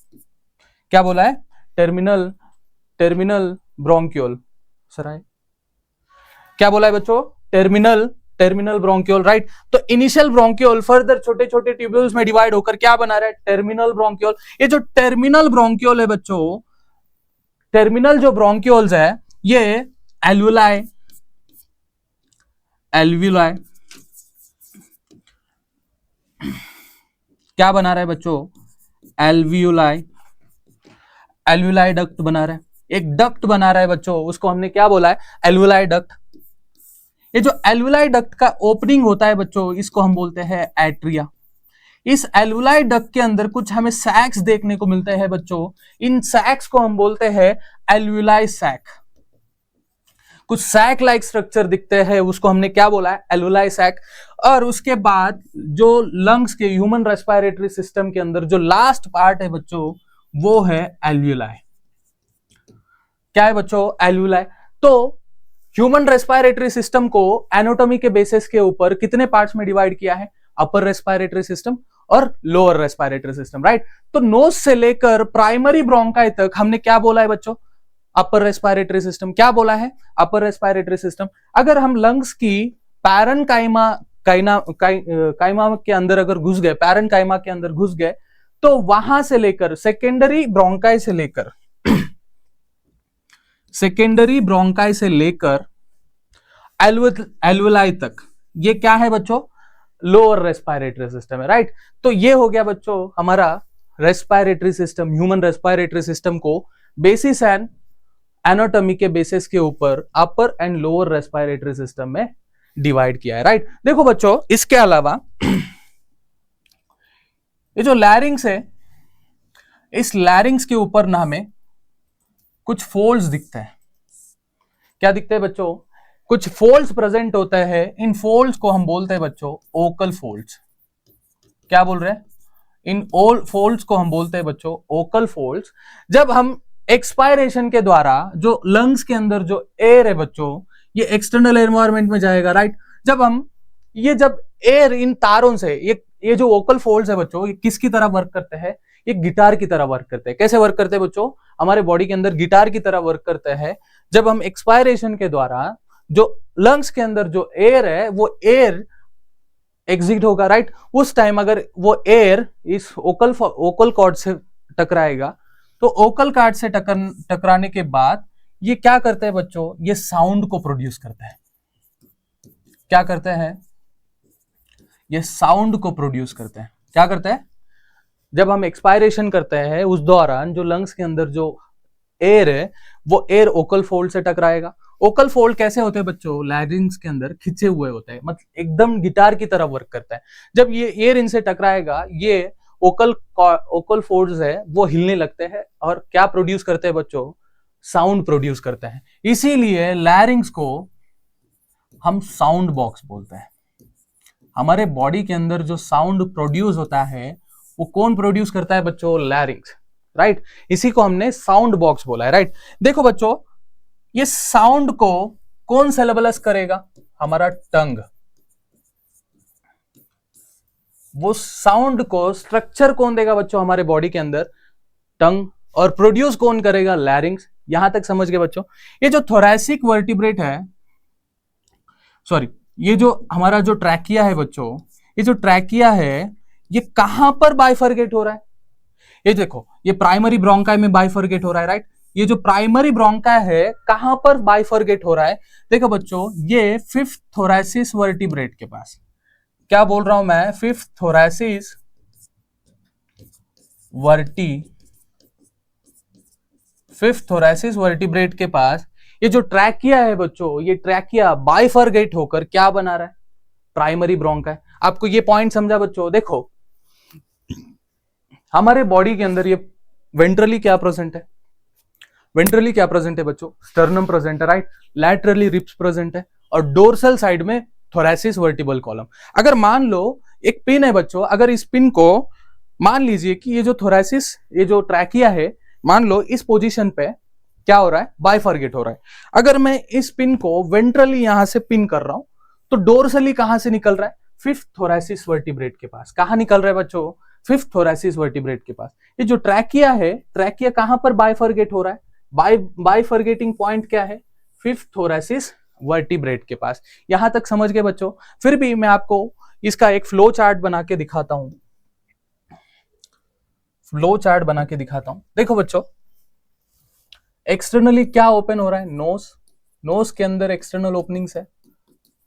क्या बोला है? Terminal bronchiole. सर आए, क्या बोला है बच्चों? Terminal bronchiole, right. तो इनिशियल ब्रोंक्यूल फर्दर छोटे छोटे ट्यूब्यूल्स में डिवाइड होकर क्या बना रहा है? Terminal bronchiole. ये जो टर्मिनल ब्रोंक्यूल है बच्चों, टर्मिनल जो ब्रोंक्यूल्स है ये एल्वुलाई क्या बना रहा है बच्चों? एल्वुलाई डक्ट बना रहा है, एक डक्ट बना रहा है बच्चों, उसको हमने क्या बोला है? Alveoli duct. ये जो एल्वुलाई डक्ट का ओपनिंग होता है बच्चों इसको हम बोलते हैं एट्रिया। इस एल्वुलाई डक्ट के अंदर कुछ हमें सैक्स देखने को मिलते हैं बच्चों, इन सैक्स को हम बोलते हैं एल्वुलाई सैक। कुछ सैक लाइक स्ट्रक्चर दिखते हैं, उसको हमने क्या बोला है, एल्वुलाई सैक। और उसके बाद जो लंग्स के ह्यूमन रेस्पिरेटरी सिस्टम के अंदर जो लास्ट पार्ट है बच्चों, वो है एल्वुलाई। क्या है बच्चों, एल्वुलाई। तो ह्यूमन रेस्पिरेटरी सिस्टम को एनाटॉमी के बेसिस के ऊपर कितने पार्ट्स में डिवाइड किया है, अपर रेस्पिरेटरी सिस्टम और लोअर रेस्पिरेटरी सिस्टम, राइट। तो नोज से लेकर प्राइमरी ब्रोंकाई तक हमने क्या बोला है बच्चों, अपर रेस्पिरेटरी सिस्टम। क्या बोला है, अपर रेस्पिरेटरी सिस्टम। अगर हम लंग्स की पैरेन्काइमा काइमा के अंदर अगर घुस गए, पैरेन्काइमा के अंदर घुस गए, तो वहां से लेकर सेकेंडरी ब्रोंकाई से लेकर एल्वुलाई तक, ये क्या है बच्चों, लोअर रेस्पिरेटरी सिस्टम है, राइट। तो ये हो गया बच्चों हमारा respiratory system, human respiratory system को बेसिस एंड एनाटॉमी के बेसिस के ऊपर अपर एंड लोअर रेस्पिरेटरी सिस्टम में डिवाइड किया है, राइट। देखो बच्चों, इसके अलावा ये जो लैरिंग्स है, इस लैरिंग्स के ऊपर ना हमें कुछ फोल्ड्स दिखते हैं। क्या दिखते हैं बच्चों, कुछ फोल्ड्स प्रेजेंट होते हैं। इन फोल्ड्स को हम बोलते हैं बच्चों ओकल फोल्ड्स। क्या बोल रहे हैं, इन ऑल फोल्ड्स को हम बोलते हैं बच्चों ओकल फोल्ड्स। जब हम एक्सपायरेशन के द्वारा जो लंग्स के अंदर जो एयर है बच्चों, ये एक्सटर्नल एनवायरनमेंट में जाएगा, राइट। जब एयर इन तारों से, ये जो वोकल फोल्ड्स है बच्चों, ये किसकी तरह वर्क करते हैं, ये गिटार की तरह वर्क करते हैं। कैसे वर्क करते हैं बच्चों, हमारे बॉडी के अंदर गिटार की तरह वर्क करते हैं। जब हम एक्सपायरेशन के द्वारा जो लंग्स के अंदर जो एयर है, वो एयर एग्जिट होगा, राइट। उस टाइम अगर वो एयर इस ओकल कॉर्ड से टकराएगा, तो ओकल कॉर्ड से टकराने के बाद ये क्या करते हैं बच्चों, ये साउंड को प्रोड्यूस करते हैं। क्या करते हैं, ये साउंड को प्रोड्यूस करते हैं। क्या करते हैं, जब हम एक्सपायरेशन करते हैं उस दौरान जो लंग्स के अंदर जो एयर है, वो एयर ओकल फोल्ड से टकराएगा। ओकल फोल्ड कैसे होते हैं बच्चों, लैरिंग्स के अंदर खिंचे हुए होते हैं, मतलब एकदम गिटार की तरह वर्क करता है। जब ये एयर इनसे टकराएगा, ये ओकल फोल्ड्स है वो हिलने लगते हैं और क्या प्रोड्यूस करते हैं बच्चों, साउंड प्रोड्यूस करते हैं। इसीलिए लैरिंग्स को हम साउंड बॉक्स बोलते हैं। हमारे बॉडी के अंदर जो साउंड प्रोड्यूस होता है वो कौन प्रोड्यूस करता है बच्चों, लैरिंग्स, राइट। इसी को हमने साउंड बॉक्स बोला है, राइट। देखो बच्चों, ये साउंड को कौन सेलेबलस करेगा, हमारा टंग। वो साउंड को स्ट्रक्चर कौन देगा बच्चों, हमारे बॉडी के अंदर टंग। और प्रोड्यूस कौन करेगा, लैरिंग्स। यहां तक समझ गए बच्चों। ये जो थोरैसिक वर्टिब्रेट है, सॉरी, ये जो हमारा जो ट्रैकिया है बच्चों, ये जो ट्रैकिया है ये कहां पर बाइफरगेट हो रहा है, ये देखो, ये प्राइमरी ब्रोंकाई में बाइफरगेट हो रहा है, राइट। ये जो प्राइमरी ब्रोंकाई है कहां पर बाइफरगेट हो रहा है, देखो बच्चों, ये फिफ्थ थोरैसिस वर्टिब्रेट के पास। क्या बोल रहा हूं मैं, फिफ्थ थोरैसिस वर्टिब्रेट के पास ये जो ट्रैकिया है बच्चों, ये ट्रैकिया बाइफरगेट होकर क्या बना रहा है, प्राइमरी ब्रोंकाई। आपको ये पॉइंट समझा बच्चों। देखो, हमारे बॉडी के अंदर ये वेंट्रली क्या प्रेजेंट है, वेंट्रली क्या प्रेजेंट है बच्चों, स्टर्नम प्रेजेंट है, राइट। लैटरली रिब्स प्रेजेंट है और डोर्सल साइड में थोरैसिस वर्टिबल कॉलम। अगर मान लो एक पिन है बच्चों, अगर इस पिन को मान लीजिए कि ये जो थोरैसिस, ये जो ट्रैकिया है, मान लो इस पोजीशन पे क्या हो रहा है, बाइफरगेट हो रहा है। अगर मैं इस पिन को वेंट्रली यहां से पिन कर रहा हूं, तो डोर्सली कहां से निकल रहा है, फिफ्थ थोरैसिस वर्टिब्रेट के पास। कहां निकल रहा है बच्चों, फिफ्थ थोरैसिस वर्टिब्रेट के पास। ये जो ट्रैकिया है, ट्रैकिया कहां पर बाइफरगेट हो रहा है, बाइफरगेटिंग पॉइंट क्या है, फिफ्थ थोरैसिस वर्टिब्रेट के पास। यहां तक समझ गए बच्चों। फिर भी मैं आपको इसका एक फ्लो चार्ट बना के दिखाता हूं, फ्लो चार्ट बना के दिखाता हूं। देखो बच्चों, एक्सटर्नली क्या ओपन हो रहा है, नोज, नोज के अंदर एक्सटर्नल ओपनिंग्स है,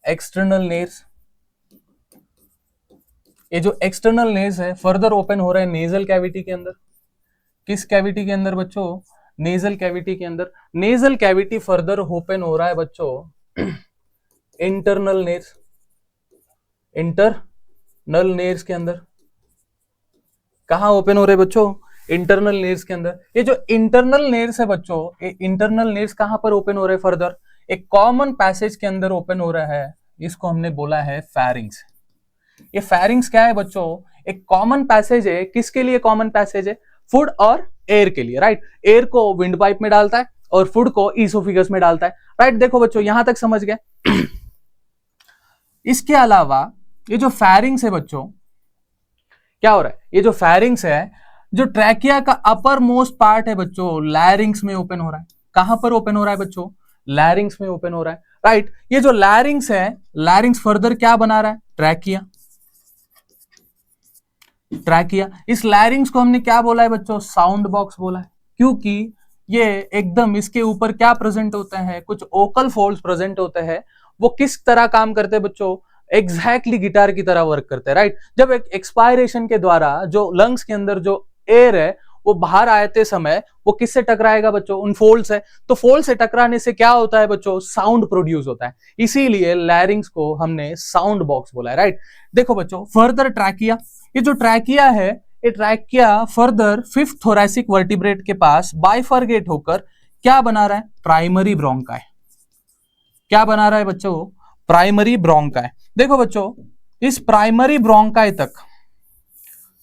एक्सटर्नल नेर्स। ये जो एक्सटर्नल नेर्स है फर्दर ओपन हो रहा है नेजल कैविटी के अंदर। किस कैविटी के अंदर बच्चों, नेजल कैविटी के अंदर। नेजल कैविटी फर्दर ओपन हो रहा है बच्चों इंटरनल नेर्स, इंटरनल नेर्स के अंदर। कहां ओपन हो रहे बच्चों, इंटरनल नेर्स के अंदर। ये जो इंटरनल नेर्स है बच्चों, ये इंटरनल नेर्स कहां पर ओपन हो रहे फर्दर, एक कॉमन पैसेज के अंदर ओपन हो रहा है, इसको हमने बोला है फेरिंग्स। ये फेरिंग्स क्या है बच्चों? एक कॉमन पैसेज है। किसके लिए कॉमन पैसेज है? फूड और एयर के लिए, राइट। एयर को विंड पाइप में डालता है और फूड को ईसोफिगस में डालता है, राइट। देखो बच्चों, यहां तक समझ गए। इसके अलावा ये जो फेरिंग्स है बच्चों, क्या हो रहा है? ये जो फेरिंग्स है, जो ट्रैकिया का अपर मोस्ट पार्ट है बच्चों, लैरिंग्स में ओपन हो रहा है। कहां पर ओपन हो रहा है बच्चों? लैरिंग्स में ओपन हो रहा है, राइट। ये जो लैरिंग्स है, लैरिंग्स फर्दर क्या बना रहा है? ट्रैकिया। ट्रैकिया, इस लैरिंग्स को हमने क्या बोला है बच्चों? साउंड बॉक्स बोला है, क्योंकि ये एकदम इसके ऊपर क्या प्रेजेंट होते हैं? कुछ ओकल फोल्ड्स प्रेजेंट होते हैं। वो किस तरह काम करते हैं बच्चों? एग्जैक्टली गिटार की तरह वर्क करते हैं, राइट। जब एक एक्सपायरेशन के द्वारा जो लंग्स के अंदर जो एयर है वो बाहर आते समय वो किससे टकराएगा बच्चों? उन फोल्ड से। तो फोल्ड से टकराने से क्या होता है बच्चों? साउंड प्रोड्यूस होता है। इसीलिए लैरिंग्स को हमने साउंड बॉक्स बोला है, राइट। देखो बच्चों, फर्दर ट्रैकिया, ये जो ट्रैकिया है, ये trachea further fifth thoracic vertebrate के पास बाइफरगेट होकर क्या बना रहा है? Primary bronchi. क्या बना रहा है बच्चों? Primary bronchi. देखो बच्चों, इस प्राइमरी ब्रोंकाई तक,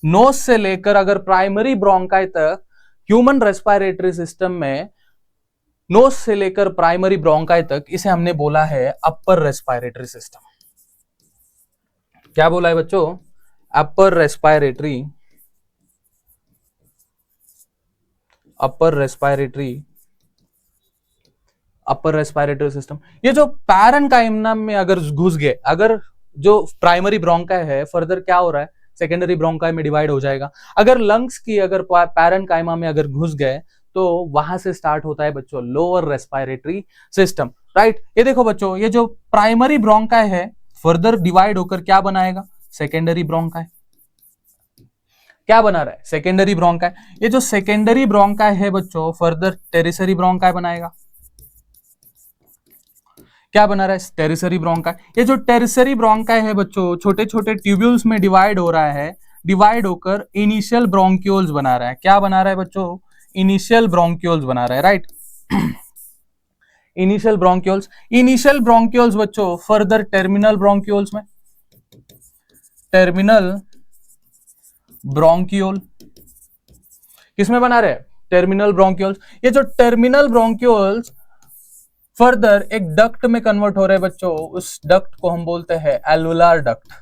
नोज से लेकर अगर प्राइमरी ब्रोंकाई तक ह्यूमन रेस्पिरेटरी सिस्टम में, नोज से लेकर प्राइमरी ब्रोंकाई तक, इसे हमने बोला है अपर रेस्पिरेटरी सिस्टम। क्या बोला है बच्चों? Upper respiratory system. ये जो पैरेन्काइमा में अगर घुस गए, अगर जो प्राइमरी ब्रोंकाई है फर्दर क्या हो रहा है? सेकेंडरी ब्रोंकाई में डिवाइड हो जाएगा। अगर लंग्स की अगर पैरेन्काइमा में अगर घुस गए तो वहां से स्टार्ट होता है बच्चों लोअर रेस्पिरेटरी सिस्टम, राइट। ये देखो बच्चों, ये जो प्राइमरी ब्रोंकाई है फर्दर डिवाइड होकर क्या बनाएगा? Secondary bronchi. क्या बना रहा है? Secondary bronchi. ये जो सेकेंडरी ब्रोंकाई है बच्चों फर्दर टेरिसरी ब्रोंकाई बनाएगा। क्या बना रहा है? टेरिसरी ब्रोंकाई। ये जो टेरिसरी ब्रोंकाई है बच्चों छोटे छोटे ट्यूब्यूल्स में डिवाइड हो रहा है, डिवाइड होकर इनिशियल ब्रोंक्यूल्स बना रहा है। क्या बना रहा है बच्चों? इनिशियल ब्रोंक्यूल्स बना रहा है, राइट। इनिशियल ब्रोंक्यूल्स बच्चों फर्दर टर्मिनल ब्रोंक्यूल्स में, टर्मिनल ब्रोंक्यूल किसमें बना रहे हैं? Terminal bronchioles. ये जो टर्मिनल ब्रोंक्यूल्स फर्दर एक डक्ट में कन्वर्ट हो रहे हैं बच्चों, उस डक्ट को हम बोलते हैं एल्वुलर डक्ट।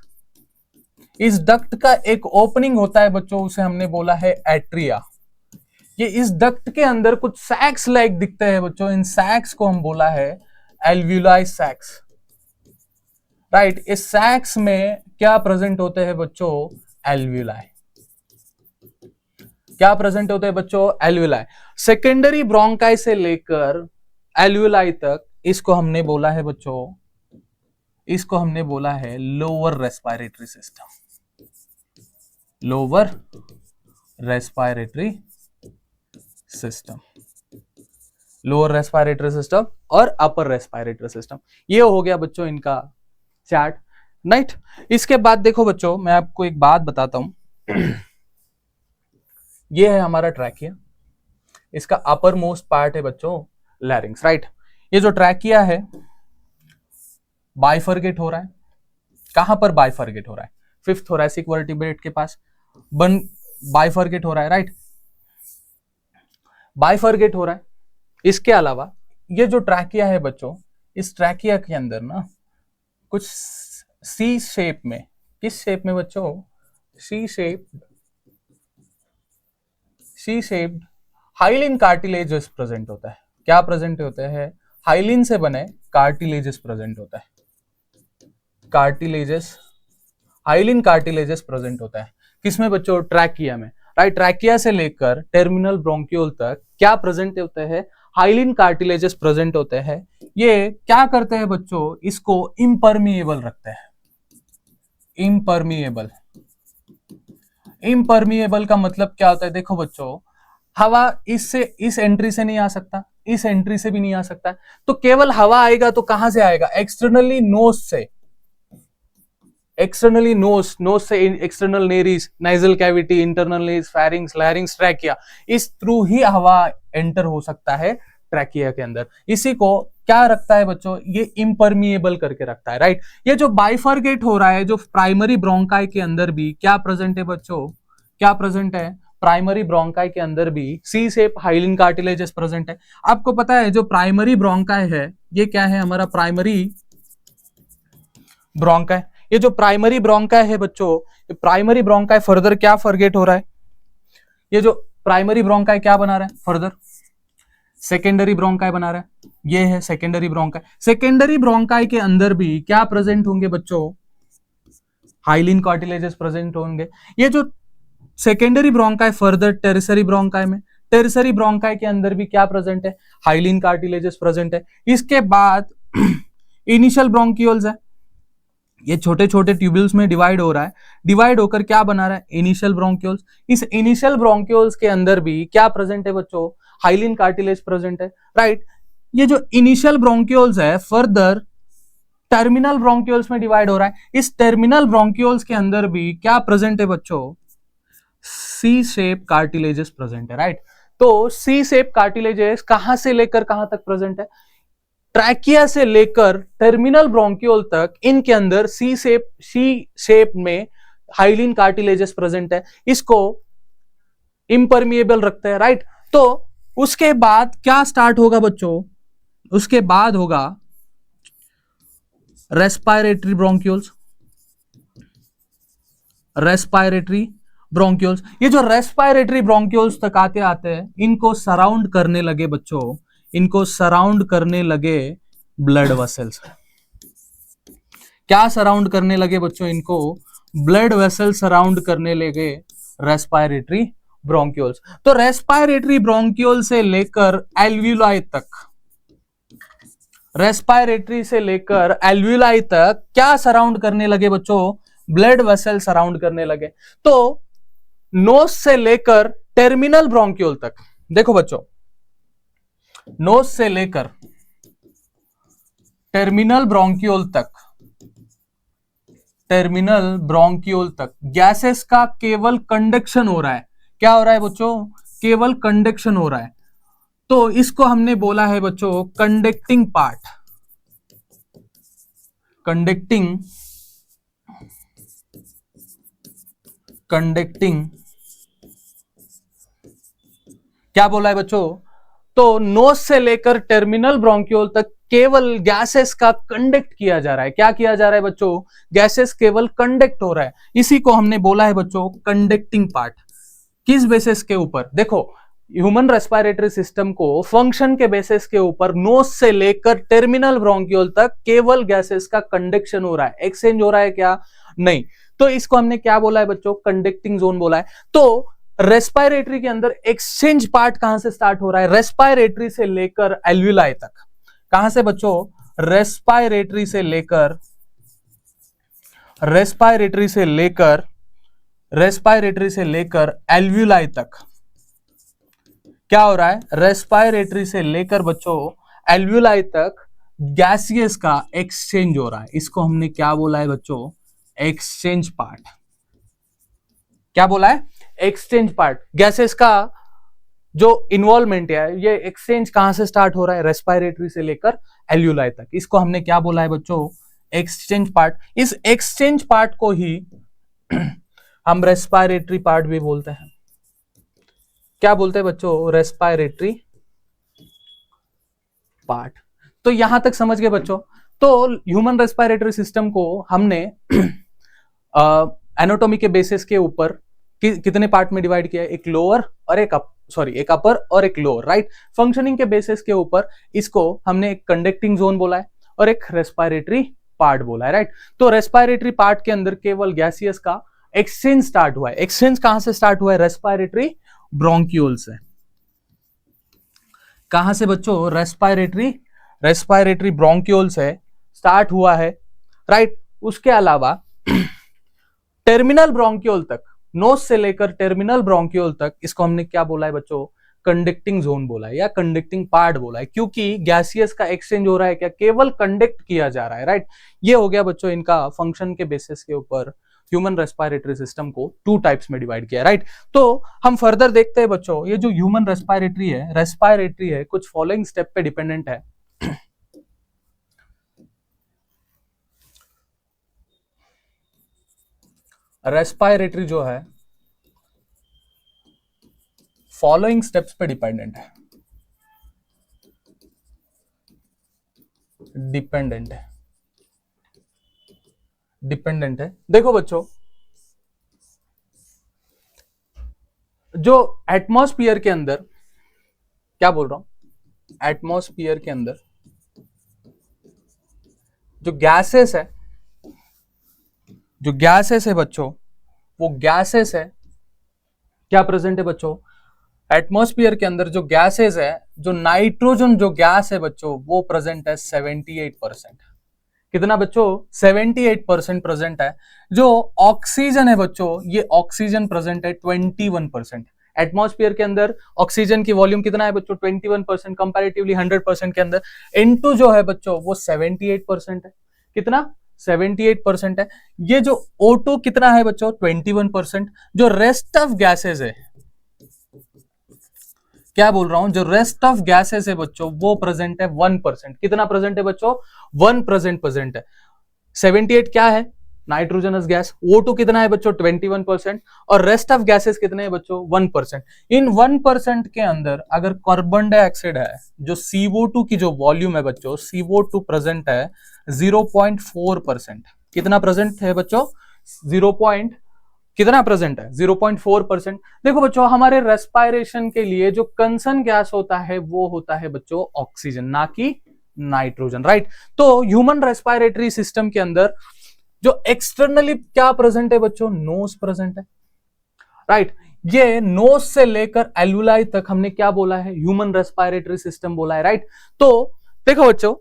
इस डक्ट का एक ओपनिंग होता है बच्चों, उसे हमने बोला है एट्रिया। ये इस डक्ट के अंदर कुछ सैक्स लाइक दिखते हैं बच्चों, इन सैक्स को हम बोला है एल्वुलाई सैक्स, राइट। इस सैक्स में क्या प्रेजेंट होते हैं बच्चों? एल्वुलाई। क्या प्रेजेंट होते हैं बच्चों? एल्वुलाई। सेकेंडरी ब्रोंकाई से लेकर एल्वुलाई तक इसको हमने बोला है बच्चों, इसको हमने बोला है lower respiratory system. Lower respiratory system, lower respiratory system और अपर रेस्पिरेटरी सिस्टम। ये हो गया बच्चों इनका चार्ट, राइट। इसके बाद देखो बच्चों, मैं आपको एक बात बताता हूं। ये है हमारा ट्रैकिया, इसका अपर मोस्ट पार्ट है बच्चों लैरिंग्स, राइट। ये जो ट्रैकिया है बाइफरगेट हो रहा है। कहां पर बाइफरगेट हो रहा है? फिफ्थ थोरैसिक वर्टिब्रेट के पास बाइफरगेट हो रहा है, राइट। बाइफरगेट हो रहा है। इसके अलावा ये जो ट्रैकिया है बच्चों, इस ट्रैकिया के अंदर ना कुछ सी शेप में, किस शेप में बच्चों? C shaped hyaline cartilages present होता है। क्या प्रेजेंट होते हैं? हाइलिन से बने कार्टिलेजेस प्रेजेंट होता है। कार्टिलेजेस, हाइलिन कार्टिलेजेस प्रेजेंट होता है किसमें बच्चों? ट्रैकिया में, राइट। ट्रैकिया से लेकर टर्मिनल ब्रोंक्यूल तक क्या प्रेजेंट होते हैं? हाइलिन कार्टिलेजेस प्रेजेंट होते हैं। ये क्या करते हैं बच्चों? इसको इम्परमिएबल रखते हैं। इम्परमिएबल का मतलब क्या होता है? देखो बच्चों, हवा इससे, इस एंट्री से नहीं आ सकता, इस एंट्री से भी नहीं आ सकता, तो केवल हवा आएगा तो कहां से आएगा? एक्सटर्नली नोज से, एक्सटर्नली नोज से external nares, nasal cavity, internal nares, pharynx, larynx, trachea, इस थ्रू ही हवा एंटर हो सकता है ट्रैकिया के अंदर। इसी को क्या रखता है बच्चों, ये इम्परमिएबल करके रखता है, राइट। ये जो बाइफरकेट हो रहा है, जो प्राइमरी ब्रोंकाई के अंदर भी क्या प्रेजेंट है बच्चों, क्या प्रेजेंट है, प्राइमरी ब्रोंकाई के अंदर भी सी शेप हाइलिन कार्टिलेजेस प्रेजेंट है। आपको पता है जो प्राइमरी ब्रोंकाई है ये क्या है, हमारा प्राइमरी ब्रोंकाई। ये जो प्राइमरी ब्रोंकाई है बच्चों, प्राइमरी ब्रोंकाई फर्दर क्या फॉरगेट हो रहा है, ये जो प्राइमरी ब्रोंकाई क्या बना रहा है, फर्दर सेकेंडरी ब्रोंकाई बना रहा है, ये है सेकेंडरी ब्रोंकाई। सेकेंडरी ब्रोंकाई के अंदर भी क्या प्रेजेंट होंगे बच्चों, हाइलिन कार्टिलेजेस प्रेजेंट होंगे। ये जो सेकेंडरी ब्रोंकाई फर्दर टेरिसरी ब्रोंकाई में, टेरिसरी ब्रोंकाई के अंदर भी क्या प्रेजेंट है, हाइलिन कार्टिलेजेस प्रेजेंट है। इसके बाद इनिशियल ब्रोंकियोल्स है, ये छोटे छोटे ट्यूब्यूल्स में डिवाइड हो रहा है, डिवाइड होकर क्या बना रहा है, इनिशियल ब्रोंकियोल्स। इस इनिशियल ब्रोंकियोल्स के अंदर भी क्या प्रेजेंट है बच्चों, हाइलिन कार्टिलेज प्रेजेंट है, राइट। ये जो इनिशियल ब्रोंकियोल्स है फर्दर टर्मिनल ब्रोंकियोल्स में डिवाइड हो रहा है। इस टर्मिनल ब्रोंकियोल्स के अंदर भी क्या प्रेजेंट है बच्चों, सी शेप कार्टिलेजेस प्रेजेंट है, राइट। तो सी शेप कार्टिलेजेस कहां से लेकर कहां तक प्रेजेंट है, ट्रैकिया से लेकर टर्मिनल ब्रोंकियोल तक, इनके अंदर सी शेप में हाइलिन कार्टिलेजेस प्रेजेंट है, इसको इम्परमिएबल रखते हैं, राइट। तो उसके बाद क्या स्टार्ट होगा बच्चों, उसके बाद होगा रेस्पायरेटरी ब्रोंकियोल्स, रेस्पायरेटरी ब्रोंकियोल्स। ये जो रेस्पायरेटरी ब्रोंकियोल्स तक आते आते हैं इनको सराउंड करने लगे बच्चों, इनको सराउंड करने लगे ब्लड वेसल्स। क्या सराउंड करने लगे बच्चों, इनको ब्लड वेसल सराउंड करने लगे रेस्पायरेटरी ब्रोंकियोल्स। तो रेस्पायरेटरी ब्रोंकियोल से लेकर एल्वियोलाई तक, रेस्पायरेटरी से लेकर एल्वियोलाई तक क्या सराउंड करने लगे बच्चों, ब्लड वेसल सराउंड करने लगे। तो नोज से लेकर टर्मिनल ब्रोंकियोल तक, देखो बच्चों, नोज से लेकर टर्मिनल ब्रोंकियोल तक, टर्मिनल ब्रोंकियोल तक गैसेस का केवल कंडक्शन हो रहा है। क्या हो रहा है बच्चों, केवल कंडक्शन हो रहा है। तो इसको हमने बोला है बच्चों कंडक्टिंग पार्ट, कंडक्टिंग क्या बोला है बच्चों, तो नोज से लेकर टर्मिनल ब्रोंकियोल तक केवल गैसेस का कंडक्ट किया जा रहा है। क्या किया जा रहा है बच्चों, गैसेस केवल कंडक्ट हो रहा है, इसी को हमने बोला है बच्चों कंडक्टिंग पार्ट। किस बेसिस के ऊपर, देखो ह्यूमन रेस्पिरेटरी सिस्टम को फंक्शन के बेसिस के ऊपर नोज से लेकर टर्मिनल ब्रोंकियोल तक केवल गैसेस का कंडक्शन हो रहा है, एक्सचेंज हो रहा है क्या, नहीं। तो इसको हमने क्या बोला है बच्चों, कंडक्टिंग जोन बोला है। तो रेस्पिरेटरी के अंदर एक्सचेंज पार्ट कहां से स्टार्ट हो रहा है, रेस्पिरेटरी से लेकर एल्वियोलाई तक। कहां से बच्चों, रेस्पिरेटरी से लेकर, रेस्पिरेटरी से लेकर, रेस्पिरेटरी से लेकर एल्वियोलाई तक क्या हो रहा है, रेस्पिरेटरी से लेकर बच्चों एल्वियोलाई तक गैसियस का एक्सचेंज हो रहा है। इसको हमने क्या बोला है बच्चों, एक्सचेंज पार्ट। क्या बोला है, एक्सचेंज पार्ट। गैसेस का जो इन्वॉल्वमेंट है, ये एक्सचेंज कहां से स्टार्ट हो रहा है, रेस्पिरेटरी से लेकर एल्वियोलाई तक। इसको हमने क्या बोला है बच्चों, एक्सचेंज पार्ट। इस एक्सचेंज पार्ट को ही हम रेस्पिरेटरी पार्ट भी बोलते हैं। क्या बोलते हैं बच्चों, रेस्पिरेटरी पार्ट। तो यहां तक समझ गए बच्चों। तो ह्यूमन रेस्पिरेटरी सिस्टम को हमने एनाटॉमी के बेसिस के ऊपर कितने पार्ट में डिवाइड किया है, एक लोअर और एक एक अपर और एक लोअर, राइट। फंक्शनिंग के बेसिस के ऊपर इसको हमने एक कंडक्टिंग जोन बोला है और एक रेस्पिरेटरी पार्ट बोला है, राइट। तो रेस्पिरेटरी पार्ट के अंदर केवल गैसियस का एक्सचेंज स्टार्ट हुआ है। एक्सचेंज कहां से स्टार्ट हुआ है, रेस्पिरेटरी ब्रोंकियोल से। कहां से बच्चों, रेस्पिरेटरी ब्रोंकियोल से स्टार्ट हुआ है, राइट। उसके अलावा टर्मिनल ब्रोंकियोल तक, नोज से लेकर टर्मिनल ब्रोंकियोल तक, इसको हमने क्या बोला है बच्चों, कंडक्टिंग जोन बोला है या कंडक्टिंग पार्ट बोला है, क्योंकि गैसियस का एक्सचेंज हो रहा है, क्या केवल कंडक्ट किया जा रहा है, राइट। ये हो गया बच्चों इनका फंक्शन के बेसिस के ऊपर ह्यूमन रेस्पिरेटरी सिस्टम को 2 टाइप्स में डिवाइड किया है, राइट। तो हम फर्दर देखते हैं बच्चों, ये जो ह्यूमन रेस्पिरेटरी है कुछ फॉलोइंग स्टेप पे डिपेंडेंट है। रेस्पायरेटरी जो है फॉलोइंग स्टेप्स पे डिपेंडेंट है, डिपेंडेंट है। देखो बच्चों, जो एटमॉस्फेयर के अंदर, क्या बोल रहा हूं, एटमॉस्फेयर के अंदर जो गैसेस है, जो गैसेस है बच्चों, वो गैसेस है, क्या प्रेजेंट है बच्चों, एटमॉस्फेयर के अंदर जो गैसेस है, जो नाइट्रोजन जो गैस है बच्चों, वो प्रेजेंट है 78%। कितना बच्चों, 78% प्रेजेंट है। जो ऑक्सीजन है बच्चों, ये ऑक्सीजन प्रेजेंट है 21%। एटमॉस्फेयर के अंदर ऑक्सीजन की वॉल्यूम कितना है बच्चों, 21%, कंपैरेटिवली 100% के अंदर। N2 जो है बच्चों वो 78% है। कितना, 78% है। ये जो O2 कितना है बच्चों, 21%। जो रेस्ट ऑफ गैसेस है, क्या बोल रहा हूं, जो रेस्ट ऑफ गैसेस है बच्चों, वो प्रेजेंट है 1%। कितना प्रेजेंट है बच्चों, 1% प्रेजेंट है। 78 क्या है, नाइट्रोजनस गैस। O2 कितना है बच्चों, 21%। और रेस्ट ऑफ गैसेस कितने हैं बच्चों, 1%। इन 1% के अंदर अगर कार्बन डाइऑक्साइड है, जो CO2 की जो वॉल्यूम है बच्चों, CO2 प्रेजेंट है 0.4%। कितना प्रेजेंट है बच्चों, कितना प्रेजेंट है, 0.4%। देखो बच्चों, हमारे रेस्पायरेशन के लिए जो कंसर्न गैस होता है वो होता है बच्चों ऑक्सीजन, ना कि नाइट्रोजन, राइट। तो ह्यूमन रेस्पायरेटरी सिस्टम के अंदर जो एक्सटर्नली क्या प्रेजेंट है बच्चों, नोज प्रेजेंट है, राइट। ये नोज से लेकर एल्वुलाई तक हमने क्या बोला है, ह्यूमन रेस्पायरेटरी सिस्टम बोला है, राइट। तो देखो बच्चों,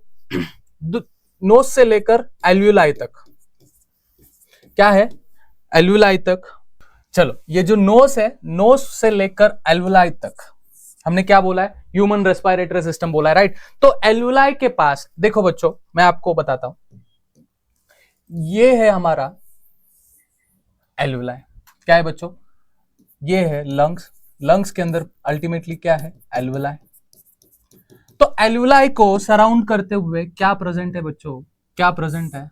नोज से लेकर एल्वुलाई तक क्या है, एल्वुलाई तक। चलो, ये जो नोज है, नोज से लेकर एल्वुलाई तक हमने क्या बोला है, ह्यूमन रेस्पायरेटरी सिस्टम बोला है, राइट। तो एल्वुलाई के पास देखो बच्चों, मैं आपको बताता हूं, ये है हमारा एल्वुलाई। क्या है बच्चों, ये है लंग्स। लंग्स के अंदर अल्टीमेटली क्या है, एल्वुलाई। तो एल्वुलाई को सराउंड करते हुए क्या प्रेजेंट है बच्चों, क्या प्रेजेंट है,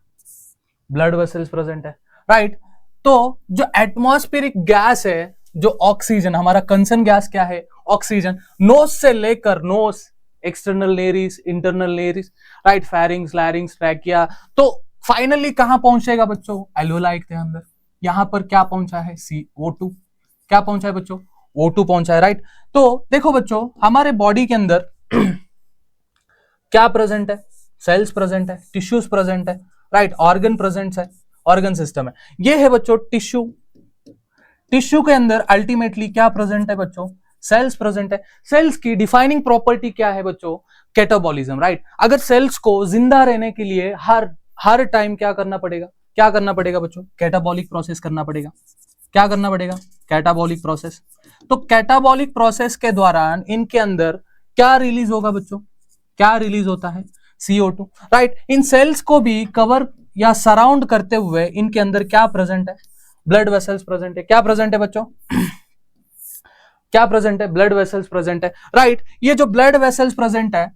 ब्लड वेसल्स प्रेजेंट है, राइट। तो जो एटमॉस्फेरिक गैस है, जो ऑक्सीजन, हमारा कंसर्न गैस क्या है, ऑक्सीजन। नोज से लेकर, nose, external nares, internal nares, right, pharynx, larynx, trachea, तो फाइनली कहां पहुंचेगा बच्चों, एल्वुलाई के अंदर। यहां पर क्या पहुंचा है, CO2। क्या पहुंचा है बच्चों, O2 पहुंचा है, राइट। तो देखो बच्चों, हमारे बॉडी के अंदर क्या प्रेजेंट है, सेल्स प्रेजेंट है, टिश्यूज प्रेजेंट है, राइट, ऑर्गन प्रेजेंट है, ऑर्गन सिस्टम है। ये है बच्चों टिश्यू। टिश्यू के अंदर अल्टीमेटली क्या प्रेजेंट है बच्चों, सेल्स प्रेजेंट है। सेल्स की डिफाइनिंग प्रॉपर्टी क्या है बच्चों, कैटाबॉलिज्म, राइट। अगर सेल्स को जिंदा रहने के लिए हर टाइम क्या करना पड़ेगा, क्या करना पड़ेगा बच्चों, कैटाबॉलिक प्रोसेस करना पड़ेगा। क्या करना पड़ेगा, कैटाबॉलिक प्रोसेस। तो कैटाबॉलिक प्रोसेस के दौरान इनके अंदर क्या रिलीज होगा बच्चों, क्या रिलीज होता है, CO2, राइट। इन सेल्स को भी कवर या सराउंड करते हुए इनके अंदर क्या प्रेजेंट है, ब्लड वेसल्स प्रेजेंट है। क्या प्रेजेंट है बच्चों, क्या प्रेजेंट है, ब्लड वेसल्स प्रेजेंट है, राइट। ये जो ब्लड वेसल्स प्रेजेंट है,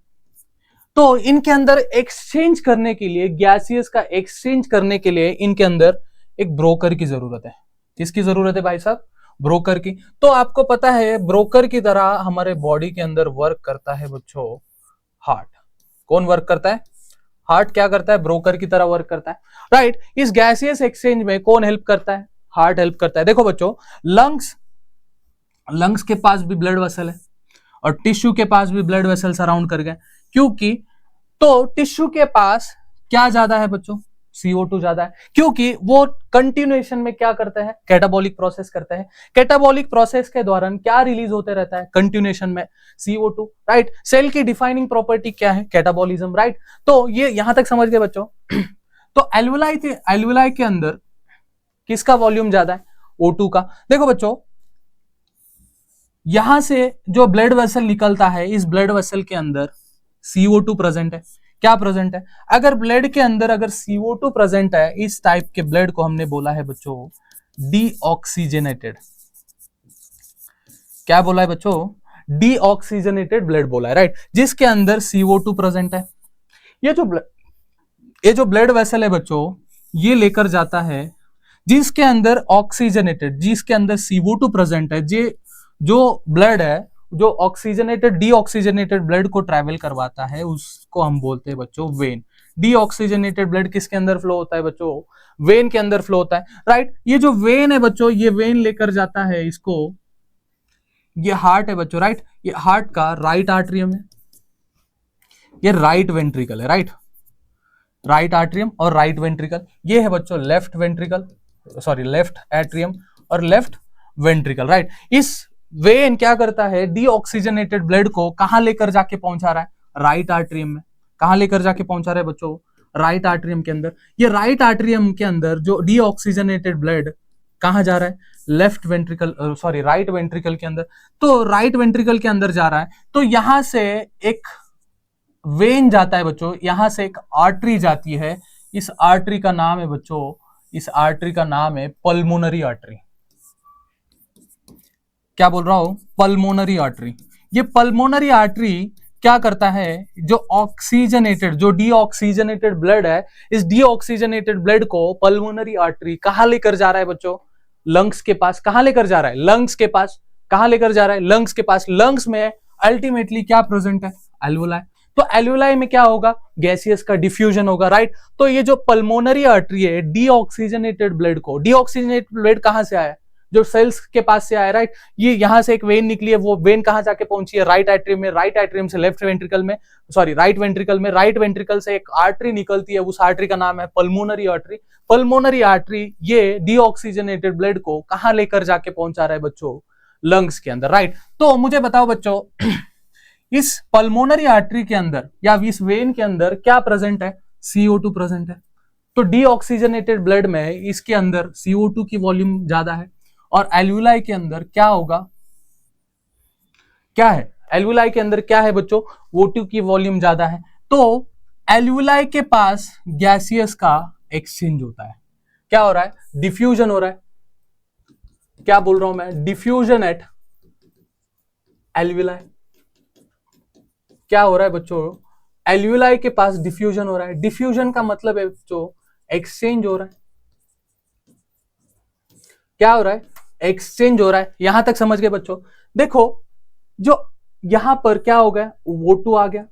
तो इनके अंदर एक्सचेंज करने के लिए, गैसियस का एक्सचेंज करने के लिए इनके अंदर एक ब्रोकर की जरूरत है। किसकी जरूरत है भाई साहब, ब्रोकर की। तो आपको पता है ब्रोकर की तरह हमारे बॉडी के अंदर वर्क करता है बच्चों हार्ट। कौन वर्क करता है, हार्ट क्या करता है, ब्रोकर की तरह वर्क करता है, राइट। इस गैसियस एक्सचेंज में कौन हेल्प करता है, हार्ट हेल्प करता है। देखो बच्चों, लंग्स के पास भी ब्लड वेसल है और टिश्यू के पास भी ब्लड वेसल सराउंड कर गए, क्योंकि तो टिश्यू के पास क्या ज्यादा है बच्चों, CO2 ज्यादा है, क्योंकि वो कंटिन्यूएशन में क्या करता है, कैटाबॉलिक प्रोसेस करता है। कैटाबॉलिक प्रोसेस के दौरान क्या रिलीज होते रहता है, कंटिन्यूएशन में CO2, राइट। सेल की डिफाइनिंग प्रॉपर्टी क्या है, कैटाबॉलिज्म, राइट। तो ये यहां तक समझ गए बच्चों। तो एल्वुलाई के अंदर किसका वॉल्यूम ज्यादा है, O2 का। देखो बच्चों, यहां से जो ब्लड वेसल निकलता है, इस ब्लड वेसल के अंदर CO2 प्रेजेंट है। क्या प्रेजेंट है, अगर ब्लड के अंदर अगर CO2 प्रेजेंट है, इस टाइप के ब्लड को हमने बोला है बच्चों डीऑक्सीजनेटेड। क्या बोला है बच्चों, डीऑक्सीजनेटेड ब्लड बोला है, राइट, जिसके अंदर CO2 प्रेजेंट है। ये जो ब्लड वेसल है बच्चों, ये लेकर जाता है, जिसके अंदर ऑक्सीजनेटेड, जिसके अंदर CO2 प्रेजेंट है, जो ब्लड है, जो ऑक्सीजनेटेड डीऑक्सीजनेटेड ब्लड को ट्रैवल करवाता है, उसको हम बोलते हैं बच्चों वेन। डीऑक्सीजनेटेड ब्लड किसके अंदर फ्लो होता है बच्चों? वेन के अंदर फ्लो होता है, राइट। ये जो वेन है बच्चों, ये वेन लेकर जाता है इसको, ये हार्ट है बच्चों, राइट। ये हार्ट का राइट आर्ट्रियम है, ये राइट वेंट्रिकल है, राइट। राइट आर्ट्रियम और राइट वेंट्रिकल, ये है बच्चों left ventricle, sorry left atrium और लेफ्ट वेंट्रिकल, राइट। इस वेन क्या करता है, डीऑक्सीजनेटेड ब्लड को कहां लेकर जाके पहुंचा रहा है? राइट आर्ट्रियम में। कहां लेकर जाके पहुंचा रहा है बच्चों? राइट आर्ट्रियम के अंदर। ये राइट आर्ट्रियम के अंदर जो डीऑक्सीजनेटेड ब्लड कहां जा रहा है? Left ventricle, sorry right ventricle के अंदर। तो राइट वेंट्रिकल के अंदर जा रहा है, तो यहां से एक वेन जाता है बच्चों, यहां से एक आर्टरी जाती है। इस आर्टरी का नाम है बच्चों, इस आर्टरी का नाम है पल्मोनरी आर्टरी। क्या बोल रहा हूं? Pulmonary artery. ये पल्मोनरी आर्टरी क्या करता है, जो ऑक्सीजनेटेड, जो डीऑक्सीजनेटेड ब्लड है, इस डीऑक्सीजनेटेड ब्लड को पल्मोनरी आर्टरी कहां लेकर जा रहा है बच्चों? लंग्स के पास। कहां लेकर जा रहा है? लंग्स के पास। कहां लेकर जा रहा है? लंग्स के पास। लंग्स में अल्टीमेटली क्या प्रेजेंट है? एल्वोलाई। तो एल्वोलाई में क्या होगा? गैसियस का डिफ्यूजन होगा, राइट। तो ये जो पल्मोनरी आर्टरी है, डीऑक्सीजनेटेड ब्लड को, डीऑक्सीजनेटेड ब्लड कहां से आया? जो सेल्स के पास से आया, राइट। ये यहां से एक वेन निकली है, वो वेन कहां जाके पहुंची है? राइट एट्रियम में। राइट एट्रियम से लेफ्ट वेंट्रिकल में, सॉरी राइट वेंट्रिकल में। राइट वेंट्रिकल से एक आर्टरी निकलती है, उस आर्टरी का नाम है पल्मोनरी आर्टरी। पल्मोनरी आर्टरी ये डीऑक्सीजनेटेड ब्लड को कहां लेकर जाके पहुंचा रहा है बच्चों? लंग्स के अंदर, राइट। तो मुझे बताओ बच्चों, इस पल्मोनरी आर्टरी के अंदर या इस वेन के अंदर क्या प्रेजेंट है? CO2 प्रेजेंट है। तो डीऑक्सीजनेटेड ब्लड में इसके अंदर CO2 की वॉल्यूम ज्यादा है, और एल्वुलाई के अंदर क्या होगा? क्या है? एल्वुलाई के अंदर क्या है बच्चों? O2 की वॉल्यूम ज्यादा है। तो एल्वुलाई के पास गैसियस का एक्सचेंज होता है। क्या हो रहा है? डिफ्यूजन हो रहा है। क्या बोल रहा हूं मैं? Diffusion at alveoli. क्या हो रहा है बच्चों? एल्वुलाई के पास डिफ्यूजन हो रहा है। डिफ्यूजन का मतलब है बच्चों एक्सचेंज हो रहा है। क्या हो रहा है? एक्सचेंज हो रहा है। यहां तक समझ गए बच्चों? देखो, जो यहां पर क्या हो गया? O2 आ गया,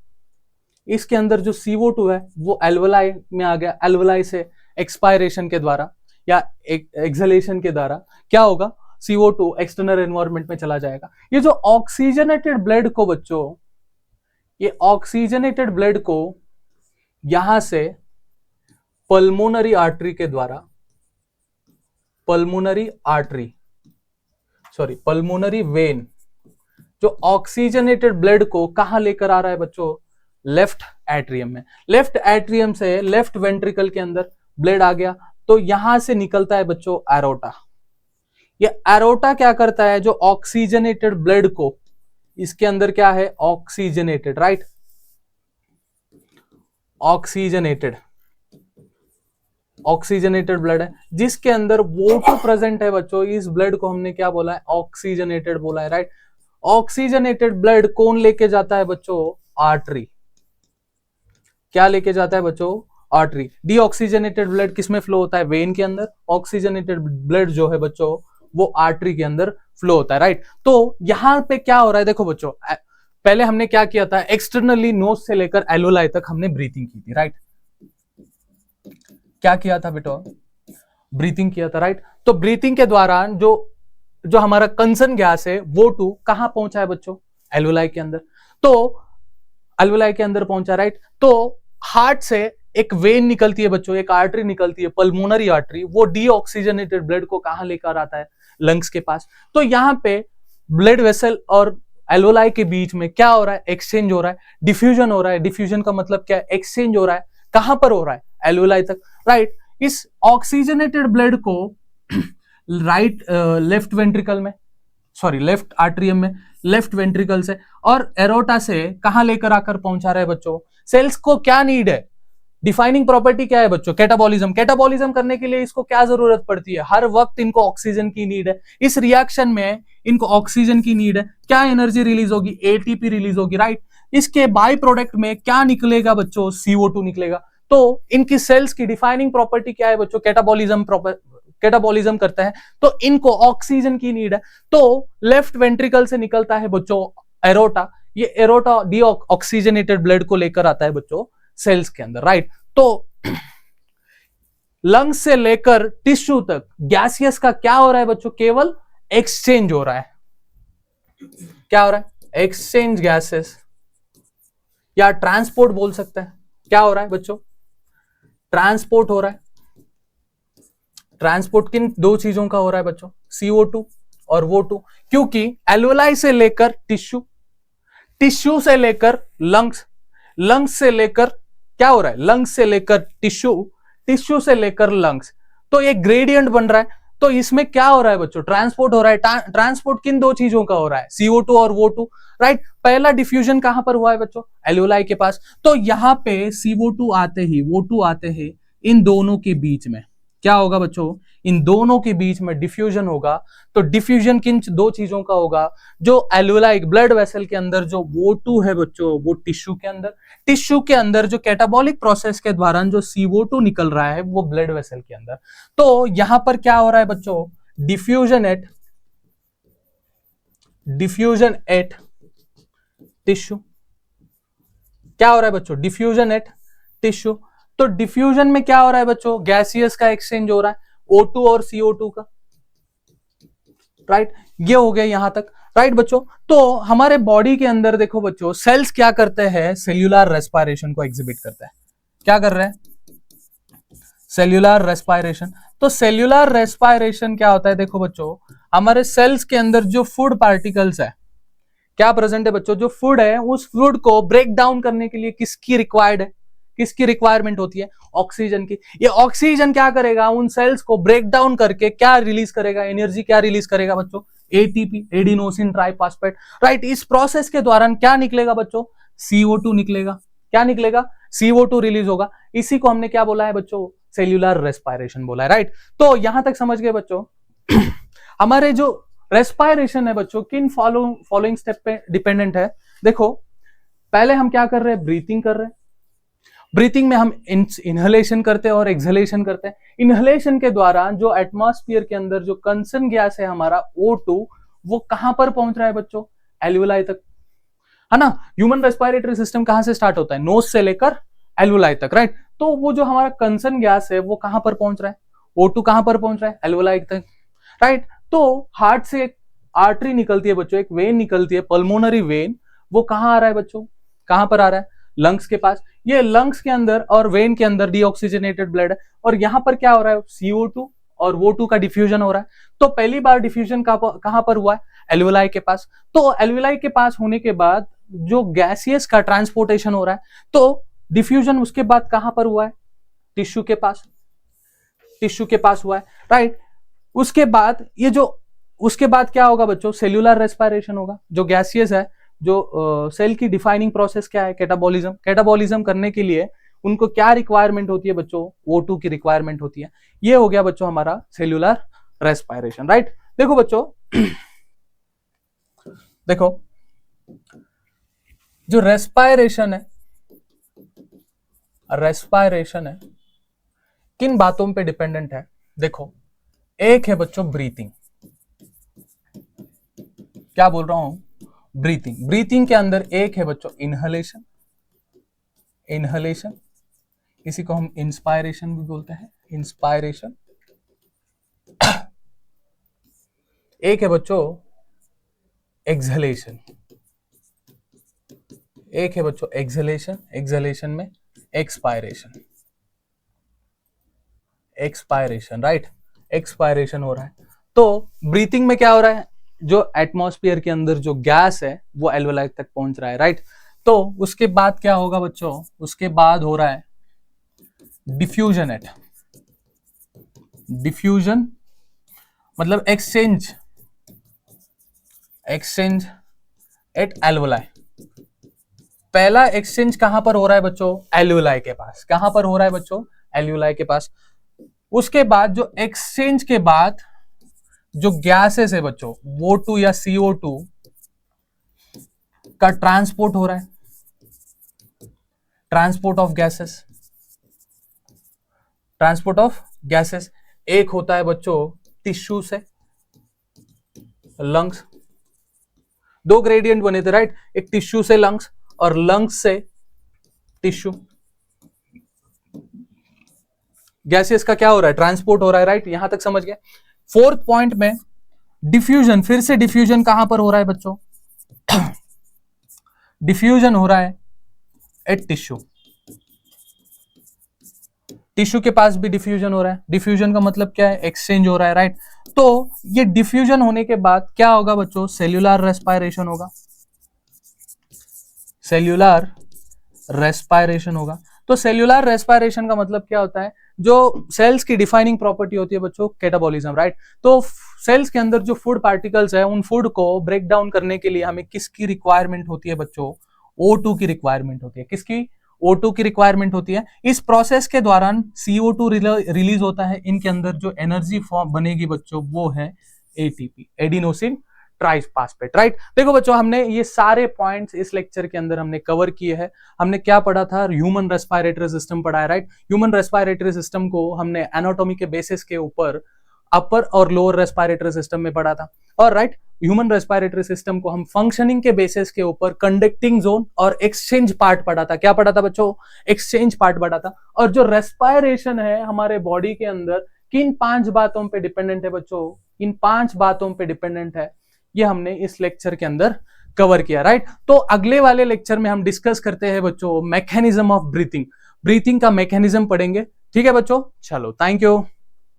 इसके अंदर जो CO2 है वो एल्वुलाई में आ गया। एल्वुलाई से एक्सपायरेशन के द्वारा या एक्सहेलेशन के द्वारा क्या होगा? CO2 एक्सटर्नल एनवायरनमेंट में चला जाएगा। ये जो ऑक्सीजनेटेड ब्लड को बच्चों, ये ऑक्सीजनेटेड ब्लड को यहां से पल्मोनरी आर्टरी के द्वारा, pulmonary artery, sorry pulmonary vein, जो ऑक्सीजनेटेड ब्लड को कहां लेकर आ रहा है बच्चों? लेफ्ट एट्रियम में। लेफ्ट एट्रियम से लेफ्ट वेंट्रिकल के अंदर ब्लड आ गया, तो यहां से निकलता है बच्चों एरोटा। ये एरोटा क्या करता है? जो ऑक्सीजनेटेड ब्लड को, इसके अंदर क्या है? Oxygenated, right. Oxygenated, oxygenated blood है, जिसके अंदर O2 प्रेजेंट है बच्चों। इस ब्लड को हमने क्या बोला है? ऑक्सीजनेटेड बोला है, राइट। ऑक्सीजनेटेड ब्लड कौन लेके जाता है बच्चों? आर्टरी। क्या लेके जाता है बच्चों? आर्टरी। डीऑक्सीजनेटेड ब्लड किसमें फ्लो होता है? वेन के अंदर। ऑक्सीजनेटेड ब्लड जो है बच्चों वो आर्टरी के अंदर फ्लो होता है, राइट। तो यहां पे क्या हो रहा है? देखो बच्चों, पहले हमने क्या किया था? एक्सटर्नली नोज से लेकर एल्वुलाई तक हमने ब्रीथिंग की थी, राइट। क्या किया था बेटा? ब्रीथिंग किया था, राइट। तो ब्रीथिंग के दौरान जो हमारा कंसन गैस है O2 कहां पहुंचा है बच्चों? एल्वुलाई के अंदर। तो एल्वुलाई के अंदर पहुंचा, राइट। तो हार्ट से एक वेन निकलती है बच्चों, एक आर्टरी निकलती है, पल्मोनरी आर्टरी। वो डीऑक्सीजनेटेड ब्लड को कहां लेकर आता है? लंग्स के पास। तो यहां पे ब्लड वेसल और एल्वुलाई के बीच में क्या हो रहा है? एक्सचेंज हो रहा है, डिफ्यूजन हो रहा है। डिफ्यूजन का मतलब क्या है? एक्सचेंज हो रहा है। कहां पर हो रहा है? एल्वुलाई तक, राइट। इस ऑक्सीजनेटेड ब्लड को राइट लेफ्ट वेंट्रिकल में, सॉरी लेफ्ट आर्ट्रियम में, लेफ्ट वेंट्रिकल से और एरोटा से कहां लेकर आकर पहुंचा रहा है बच्चों? सेल्स को क्या नीड है? डिफाइनिंग प्रॉपर्टी क्या है बच्चों? कैटाबॉलिज्म। कैटाबॉलिज्म करने के लिए इसको क्या जरूरत पड़ती है? हर वक्त इनको ऑक्सीजन की नीड है। इस रिएक्शन में इनको ऑक्सीजन की नीड है। क्या एनर्जी रिलीज होगी? ATP रिलीज होगी, राइट। इसके बाई प्रोडक्ट में क्या निकलेगा बच्चों? CO2 निकलेगा। तो इनकी सेल्स की डिफाइनिंग प्रॉपर्टी क्या है बच्चों? कैटाबॉलिज्म कैटाबॉलिज्म करता है, तो इनको ऑक्सीजन की नीड है। तो लेफ्ट वेंट्रिकल से निकलता है बच्चों एरोटा, ये एरोटा डी ऑक्सीजनेटेड ब्लड को लेकर आता है बच्चों सेल्स के अंदर, राइट। तो लंग्स से लेकर टिश्यू तक गैसियस का क्या हो रहा है बच्चों, केवल एक्सचेंज हो रहा है। क्या हो रहा है, एक्सचेंज गैसेस, या ट्रांसपोर्ट बोल सकते हैं। क्या हो रहा है बच्चों, ट्रांसपोर्ट हो रहा है। ट्रांसपोर्ट किन दो चीजों का हो रहा है बच्चों, CO2 और O2, क्योंकि एल्वेलाई से लेकर टिश्यू, टिश्यू से लेकर लंग्स, लंग्स से लेकर क्या हो रहा है, लंग्स से लेकर टिश्यू, टिश्यू से लेकर लंग्स, तो ये ग्रेडियंट बन रहा है। तो इसमें क्या हो रहा है बच्चों, ट्रांसपोर्ट हो रहा है। ट्रांसपोर्ट किन दो चीजों का हो रहा है, CO2 और O2, राइट। पहला डिफ्यूजन कहां पर हुआ है बच्चों, एल्वेलाई के पास। तो यहां पे CO2 आते ही O2 आते ही इन दोनों के बीच में क्या होगा बच्चों, इन दोनों के बीच में डिफ्यूजन होगा। तो डिफ्यूजन किन दो चीजों का होगा, जो एल्वेलाई ब्लड वेसल के अंदर जो O2 है बच्चों, वो टिश्यू के अंदर, टिश्यू के अंदर जो कैटाबॉलिक प्रोसेस के दौरान जो CO2 निकल रहा है वो ब्लड वेसल के अंदर। तो यहां पर क्या हो रहा है बच्चों, डिफ्यूजन एट टिश्यू। क्या हो रहा है बच्चों, डिफ्यूजन एट टिश्यू। तो डिफ्यूजन में क्या हो रहा है बच्चों, गैसियस का एक्सचेंज हो रहा है, O2 और CO2 का, राइट। ये हो गया यहां तक, राइट बच्चों। तो हमारे बॉडी के अंदर देखो बच्चों, सेल्स क्या करते हैं, सेल्यूलर रेस्पिरेशन को एग्जिबिट करते हैं। क्या कर रहे हैं, सेल्यूलर रेस्पिरेशन। तो सेल्यूलर रेस्पिरेशन क्या होता है, देखो बच्चों, हमारे सेल्स के अंदर जो फूड पार्टिकल्स है, क्या प्रेजेंट है बच्चों, जो फूड है उस फूड को ब्रेक डाउन करने के लिए किसकी रिक्वायर्ड है, किसकी रिक्वायरमेंट होती है, ऑक्सीजन की। ये ऑक्सीजन क्या करेगा, उन सेल्स को ब्रेक डाउन करके क्या रिलीज करेगा, एनर्जी क्या रिलीज करेगा बच्चों, ATP, एडिनोसिन ट्राइफॉस्फेट, राइट। इस प्रोसेस के दौरान क्या निकलेगा बच्चों, CO2 निकलेगा। क्या निकलेगा, CO2 रिलीज होगा। इसी को हमने क्या बोला है बच्चों, सेल्यूलर रेस्पिरेशन बोला है, राइट। तो यहां तक समझ गए बच्चों। हमारे जो रेस्पिरेशन है बच्चों, किन फॉलोइंग स्टेप पे डिपेंडेंट है, देखो पहले हम क्या कर रहे हैं, ब्रीथिंग कर रहे हैं। ब्रीथिंग में हम इनहेलेशन करते हैं और एक्सहेलेशन करते हैं। इनहेलेशन के द्वारा जो एटमॉस्फेयर के अंदर जो कंसन गैस है हमारा O2, वो कहां पर पहुंच रहा है बच्चों, एल्वेलाई तक, है ना। ह्यूमन रेस्पिरेटरी सिस्टम कहां से स्टार्ट होता है, नोज से लेकर एल्वेलाई तक, राइट। तो वो जो हमारा कंसन गैस है वो कहां पर पहुंच रहा है, O2 कहां पर पहुंच रहा है, एल्वेलाई तक, राइट। तो हार्ट से एक आर्टरी निकलती है बच्चों, एक वेन निकलती है, पल्मोनरी वेन, वो कहां आ रहा है बच्चों, कहां पर आ रहा है, लंग्स के पास। ये लंग्स के अंदर और वेन के अंदर डीऑक्सीजनेटेड ब्लड है, और यहां पर क्या हो रहा है, CO2 और O2 का डिफ्यूजन हो रहा है। तो पहली बार डिफ्यूजन कहां पर हुआ है, एल्वेलाई के पास। तो एल्वेलाई के पास होने के बाद जो गैसियस का ट्रांसपोर्टेशन हो रहा है, तो डिफ्यूजन उसके बाद कहां पर हुआ है, टिश्यू के पास, टिश्यू के पास हुआ है, राइट। उसके बाद ये जो उसके बाद क्या होगा बच्चों, सेल्यूलर रेस्पिरेशन होगा। जो गैसियस है, जो सेल की डिफाइनिंग प्रोसेस क्या है, कैटाबॉलिज्म। कैटाबॉलिज्म करने के लिए उनको क्या रिक्वायरमेंट होती है बच्चों, O2 की रिक्वायरमेंट होती है। ये हो गया बच्चों हमारा सेल्यूलर रेस्पिरेशन, राइट। देखो बच्चों, देखो जो रेस्पिरेशन है, रेस्पिरेशन है किन बातों पे डिपेंडेंट है, देखो एक है बच्चों ब्रीथिंग। क्या बोल रहा हूं, ब्रीथिंग। ब्रीथिंग के अंदर एक है बच्चों इनहलेशन, इनहलेशन, इसी को हम इंस्पायरेशन भी बोलते हैं, इंस्पायरेशन। एक है बच्चों एक्सहेलेशन, एक है बच्चों एक्सहेलेशन, एक्सहेलेशन में एक्सपायरेशन, एक्सपायरेशन, राइट, एक्सपायरेशन हो रहा है। तो ब्रीथिंग में क्या हो रहा है, जो एटमॉस्फेयर के अंदर जो गैस है वो एल्वेलाई तक पहुंच रहा है, राइट। तो उसके बाद क्या होगा बच्चों, उसके बाद हो रहा है डिफ्यूजन एट, डिफ्यूजन मतलब एक्सचेंज, एक्सचेंज एट एल्वेलाई। पहला एक्सचेंज कहां पर हो रहा है बच्चों, एल्वेलाई के पास। कहां पर हो रहा है बच्चों, एल्वेलाई के पास। उसके बाद जो एक्सचेंज के बाद जो गैसेस है बच्चों, O2 या CO2 का ट्रांसपोर्ट हो रहा है, transport of gases, transport of gases. एक होता है बच्चों टिश्यू से लंग्स, दो ग्रेडियंट बने थे राइट, एक टिश्यू से लंग्स और लंग्स से टिश्यू। गैसेस का क्या हो रहा है, ट्रांसपोर्ट हो रहा है राइट, यहां तक समझ गए। फोर्थ पॉइंट में डिफ्यूजन, फिर से डिफ्यूजन कहां पर हो रहा है बच्चों, डिफ्यूजन हो रहा है एट टिश्यू, टिश्यू के पास भी डिफ्यूजन हो रहा है। डिफ्यूजन का मतलब क्या है, एक्सचेंज हो रहा है राइट। तो ये डिफ्यूजन होने के बाद क्या होगा बच्चों, सेल्यूलर रेस्पायरेशन होगा, सेल्यूलर रेस्पायरेशन होगा। तो सेल्यूलर रेस्पायरेशन का मतलब क्या होता है, जो सेल्स की डिफाइनिंग प्रॉपर्टी होती है बच्चों कैटाबॉलिज्म राइट। तो सेल्स के अंदर जो फूड पार्टिकल्स है उन फूड को ब्रेक डाउन करने के लिए हमें किसकी रिक्वायरमेंट होती है बच्चों, O2 की रिक्वायरमेंट होती है। किसकी, O2 की रिक्वायरमेंट होती है। इस प्रोसेस के दौरान CO2 रिलीज होता है, इनके अंदर जो एनर्जी फॉर्म बनेगी बच्चों वो है ATP, एडिनोसिन ट्राइफॉस्फेट राइट। देखो बच्चों हमने ये सारे पॉइंट्स इस लेक्चर के अंदर हमने कवर किए हैं। हमने क्या पढ़ा था, ह्यूमन रेस्पिरेटरी सिस्टम पढ़ा है राइट। ह्यूमन रेस्पिरेटरी सिस्टम को हमने एनाटॉमी के बेसिस के ऊपर अपर और लोअर रेस्पिरेटरी सिस्टम में पढ़ा था, और राइट ह्यूमन रेस्पिरेटरी सिस्टम को हम फंक्शनिंग के बेसिस के ऊपर कंडक्टिंग जोन और एक्सचेंज पार्ट पढ़ा था। क्या पढ़ा था बच्चों, एक्सचेंज पार्ट पढ़ा था। और जो रेस्पिरेशन है हमारे बॉडी के अंदर किन 5 बातों पे डिपेंडेंट है बच्चों, इन 5 बातों पे डिपेंडेंट है, ये हमने इस लेक्चर के अंदर कवर किया राइट। तो अगले वाले लेक्चर में हम डिस्कस करते हैं बच्चों मैकेनिज्म ऑफ ब्रीथिंग, ब्रीथिंग का मैकेनिज्म पढ़ेंगे। ठीक है बच्चों, चलो थैंक यू।